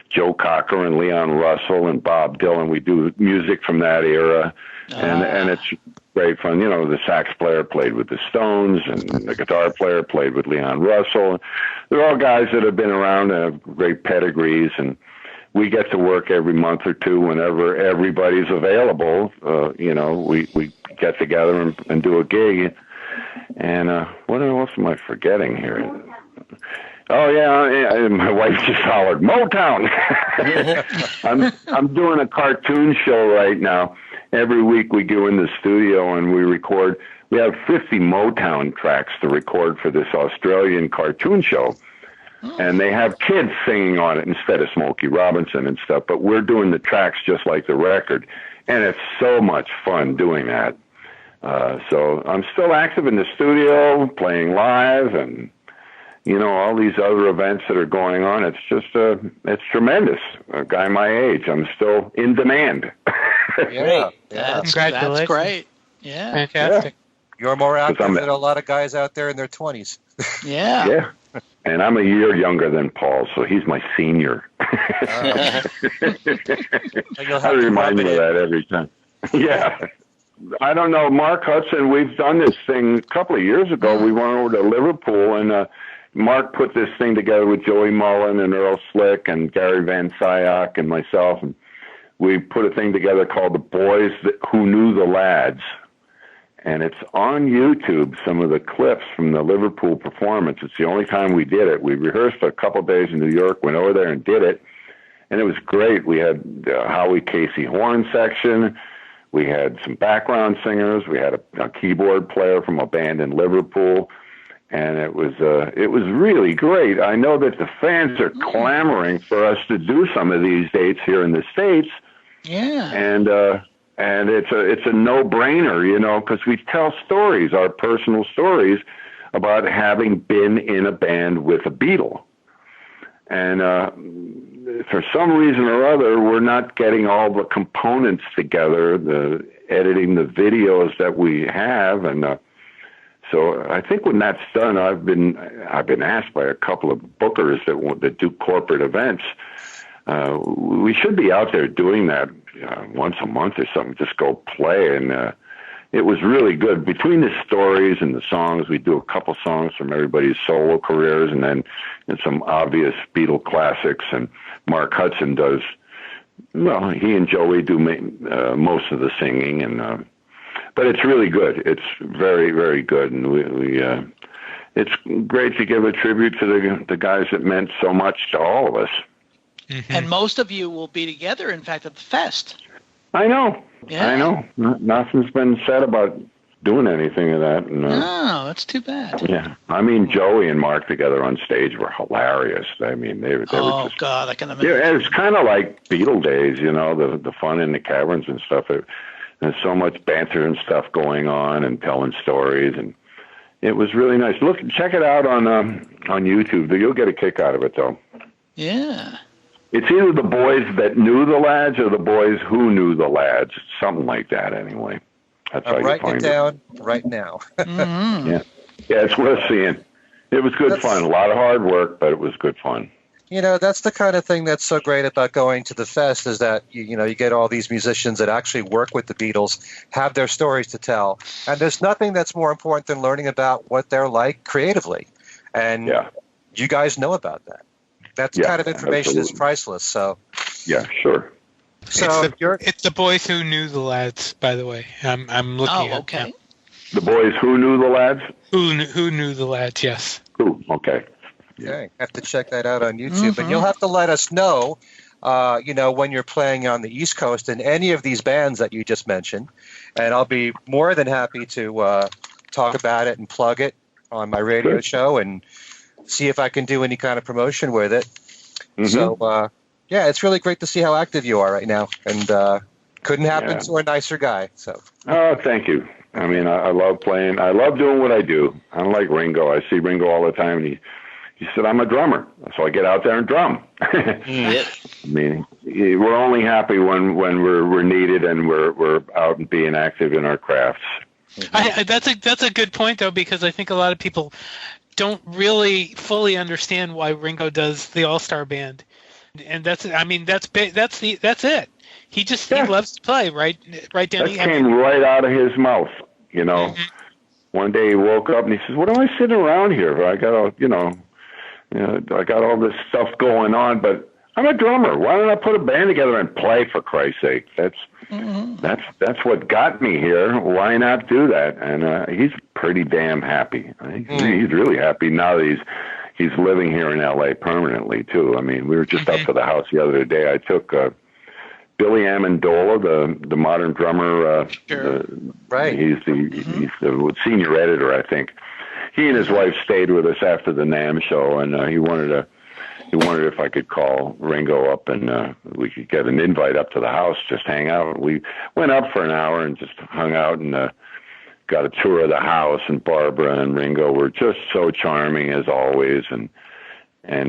Joe Cocker and Leon Russell and Bob Dylan. We do music from that era, and it's great fun. The sax player played with the Stones, and the guitar player played with Leon Russell. They're all guys that have been around and have great pedigrees, and we get to work every month or 2 whenever everybody's available. We get together and do a gig. And what else am I forgetting here? Oh yeah, my wife just hollered Motown. I'm doing a cartoon show right now, every week we go in the studio and we record. We have 50 Motown tracks to record for this Australian cartoon show. And they have kids singing on it instead of Smokey Robinson and stuff. But we're doing the tracks just like the record. And it's so much fun doing that. So I'm still active in the studio, playing live, and all these other events that are going on. It's just it's tremendous. A guy my age, I'm still in demand. Yeah. That's Congratulations. great. Yeah. Fantastic. You're more active than a lot of guys out there in their 20s. Yeah. Yeah. And I'm a year younger than Paul, so he's my senior. I remind him of that every time. Yeah. I don't know, Mark Hudson, we've done this thing a couple of years ago. We went over to Liverpool, and Mark put this thing together with Joey Mullen and Earl Slick and Gary Van Syock and myself, and we put a thing together called The Boys Who Knew the Lads. And it's on YouTube, some of the clips from the Liverpool performance. It's the only time we did it. We rehearsed a couple of days in New York, went over there and did it, and it was great. We had Howie Casey horn section. We had some background singers. We had a keyboard player from a band in Liverpool, and it was really great. I know that the fans are clamoring for us to do some of these dates here in the States. Yeah. And it's a no-brainer, because we tell stories, our personal stories, about having been in a band with a Beatle. And for some reason or other, we're not getting all the components together, editing the videos that we have, and so I think when that's done, I've been asked by a couple of bookers that do corporate events. We should be out there doing that once a month or something. Just go play, and it was really good. Between the stories and the songs, we do a couple songs from everybody's solo careers, and then some obvious Beatle classics. And Mark Hudson does, well, he and Joey do most of the singing, and but it's really good. It's very, very good, and we it's great to give a tribute to the guys that meant so much to all of us. Mm-hmm. And most of you will be together, in fact, at the fest. I know. Yeah. I know. Nothing's been said about doing anything of that. And, no, that's too bad. Yeah. I mean, Joey and Mark together on stage were hilarious. I mean, they were just... God, I can imagine. Yeah, it's kind of like Beatle days, the fun in the caverns and stuff. There's so much banter and stuff going on and telling stories, and it was really nice. Check it out on YouTube. You'll get a kick out of it, though. Yeah. It's either The Boys That Knew the Lads or The Boys Who Knew the Lads. Something like that, anyway. That's how you writing find it down right now. Mm-hmm. Yeah, it's worth seeing. It was good fun. A lot of hard work, but it was good fun. That's the kind of thing that's so great about going to the fest, is that you get all these musicians that actually work with the Beatles, have their stories to tell, and there's nothing that's more important than learning about what they're like creatively, and you guys know about that. That kind of information is priceless. So yeah, sure. So it's the Boys Who Knew the Lads, by the way. I'm looking at okay. The Boys Who Knew the Lads? Who Knew the Lads, yes. Ooh, okay. Okay, have to check that out on YouTube. And you'll have to let us know, when you're playing on the East Coast in any of these bands that you just mentioned. And I'll be more than happy to talk about it and plug it on my radio show and see if I can do any kind of promotion with it. Mm-hmm. So, it's really great to see how active you are right now. And couldn't happen to a nicer guy. So. Oh, thank you. I mean, I love playing. I love doing what I do. I'm like Ringo. I see Ringo all the time, and he said, I'm a drummer. So I get out there and drum. I mean, we're only happy when we're needed and we're out and being active in our crafts. That's a good point, though, because I think a lot of people don't really fully understand why Ringo does the All-Star Band. And that's it. He loves to play, right, Denny? That came right out of his mouth, Mm-hmm. One day he woke up and he says, "What am I sitting around here? I got all, I got all this stuff going on, but I'm a drummer. Why don't I put a band together and play, for Christ's sake?" That's what got me here. Why not do that? And he's pretty damn happy. He's really happy now that he's living here in L.A. permanently too. I mean, we were just up to the house the other day. I took Billy Amendola, the modern drummer. Sure. Right. He's the senior editor, I think. He and his wife stayed with us after the NAMM show, and he wondered if I could call Ringo up and we could get an invite up to the house, just hang out. We went up for an hour and just hung out and got a tour of the house. And Barbara and Ringo were just so charming as always, and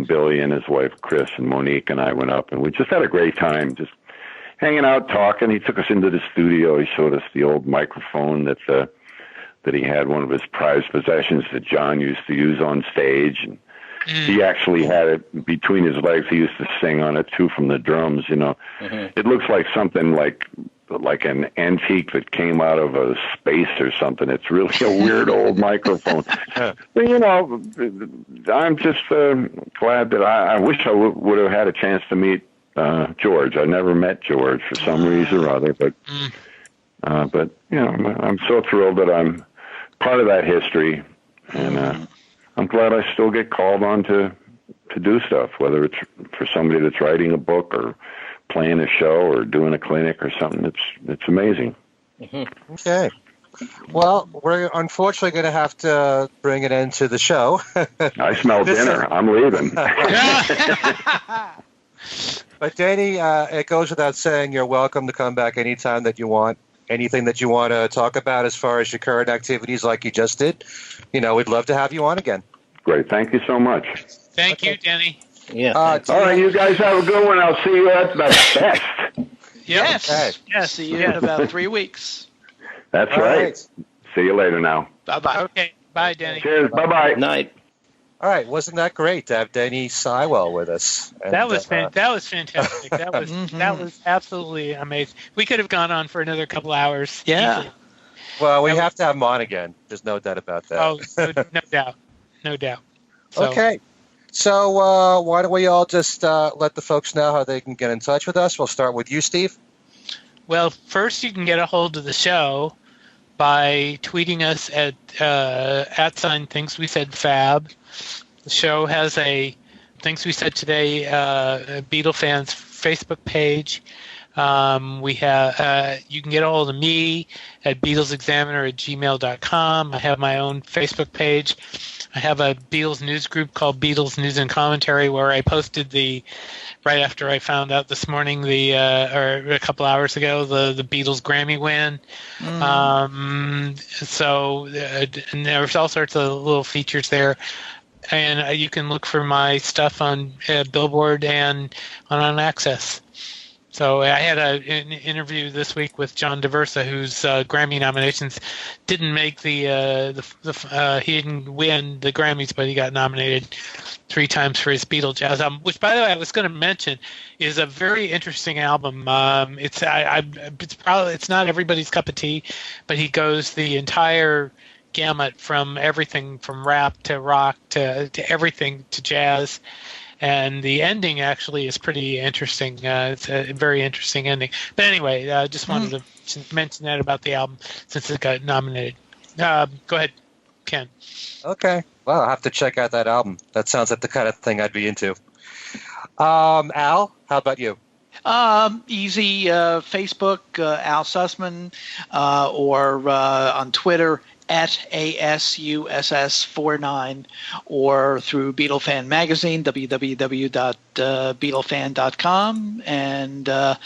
Billy and his wife Chris and Monique and I went up, and we just had a great time, just hanging out, talking. He took us into the studio. He showed us the old microphone that he had, one of his prized possessions that John used to use on stage. And he actually had it between his legs. He used to sing on it too from the drums. It looks like something like an antique that came out of a space or something. It's really a weird old microphone. But, I'm just glad that I wish I would have had a chance to meet George. I never met George for some reason or other, but I'm so thrilled that I'm part of that history, and I'm glad I still get called on to do stuff, whether it's for somebody that's writing a book or playing a show or doing a clinic or something. It's amazing. Mm-hmm. Okay. Well, we're unfortunately going to have to bring it into the show. I smell dinner. I'm leaving. But Denny, it goes without saying, you're welcome to come back anytime that you want. Anything that you want to talk about as far as your current activities like you just did, we'd love to have you on again. Great. Thank you so much. Thank you, Denny. Yeah. All right, you guys have a good one. I'll see you at the fest. Yes. Okay. Yes. See you in about 3 weeks. That's All right. See you later now. Bye-bye. Okay. Bye, Denny. Cheers. Bye-bye. Night. All right, wasn't that great to have Denny Seiwell with us? And, That was fantastic. That was absolutely amazing. We could have gone on for another couple hours. Yeah. Easily. Well, we have to have him on again. There's no doubt about that. Oh, no doubt. So, Okay. So why don't we all just let the folks know how they can get in touch with us? We'll start with you, Steve. Well, first you can get a hold of the show by tweeting us at @Things We Said Fab. The show has a Things We Said Today Beatle fans Facebook page. We have you can get a hold of me at BeatlesExaminer@gmail.com. I have my own Facebook page. I have a Beatles news group called Beatles News and Commentary where I posted right after I found out this morning or a couple hours ago the Beatles Grammy win. And there's all sorts of little features there. And you can look for my stuff on Billboard and on Access. So I had an interview this week with John DeVersa, whose Grammy nominations didn't make he didn't win the Grammys, but he got nominated 3 times for his Beatle Jazz album, which, by the way, I was going to mention is a very interesting album. It's not everybody's cup of tea, but he goes the entire gamut from everything from rap to rock to everything to jazz. And the ending actually is pretty interesting. It's a very interesting ending. But anyway, I just wanted to mention that about the album since it got nominated. Go ahead, Ken. Okay. Well, I'll have to check out that album. That sounds like the kind of thing I'd be into. Al, how about you? Easy. Facebook, Al Sussman, or on Twitter, at ASUSS49, or through Beatle Fan Magazine, www.beatlefan.com, and the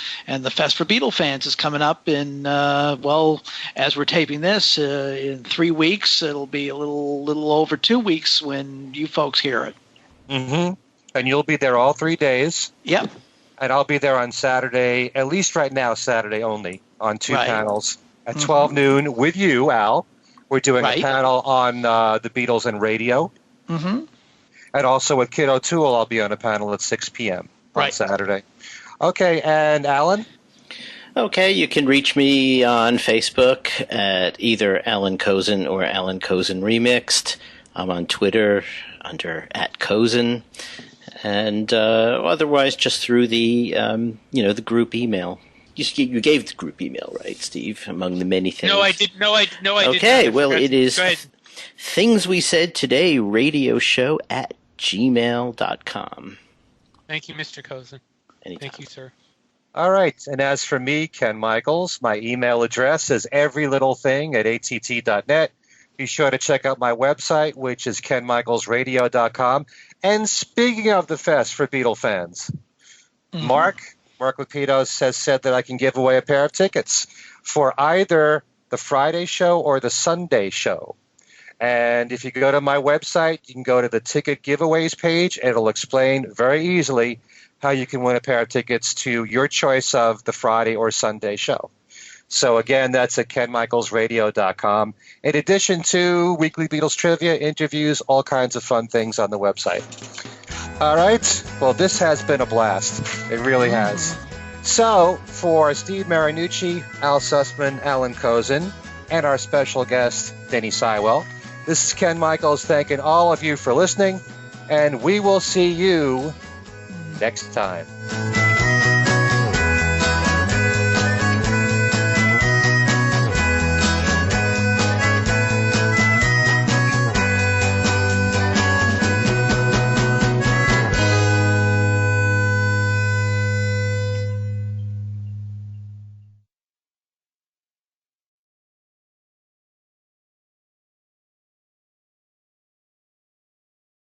Fest for Beatle Fans is coming up in as we're taping this, in 3 weeks. It'll be a little over 2 weeks when you folks hear it. Mm-hmm. And you'll be there all 3 days. Yep. And I'll be there on Saturday, at least right now, Saturday only, on 2 panels at 12 noon with you, Al. We're doing a panel on the Beatles and radio. Mm-hmm. And also with Kid O'Toole, I'll be on a panel at 6 p.m. on Saturday. Okay, and Alan? Okay, you can reach me on Facebook at either Alan Cozen or Alan Cozen Remixed. I'm on Twitter under @Cozen. And otherwise just through the, the group email. You gave the group email, right, Steve, among the many things? No, I did. No, I did. Okay, well, it is Things We Said Today radio show @gmail.com. Thank you, Mr. Cozen. Anytime. Thank you, sir. All right. And as for me, Ken Michaels, my email address is everylittlething@att.net. Be sure to check out my website, which is kenmichaelsradio.com. And speaking of the fest for Beatle fans, Mark Lupitos has said that I can give away a pair of tickets for either the Friday show or the Sunday show. And if you go to my website, you can go to the ticket giveaways page, and it'll explain very easily how you can win a pair of tickets to your choice of the Friday or Sunday show. So again, that's at kenmichaelsradio.com. In addition to weekly Beatles trivia, interviews, all kinds of fun things on the website. All right. Well, this has been a blast. It really has. So for Steve Marinucci, Al Sussman, Alan Kozin, and our special guest, Denny Seiwell, this is Ken Michaels thanking all of you for listening, and we will see you next time.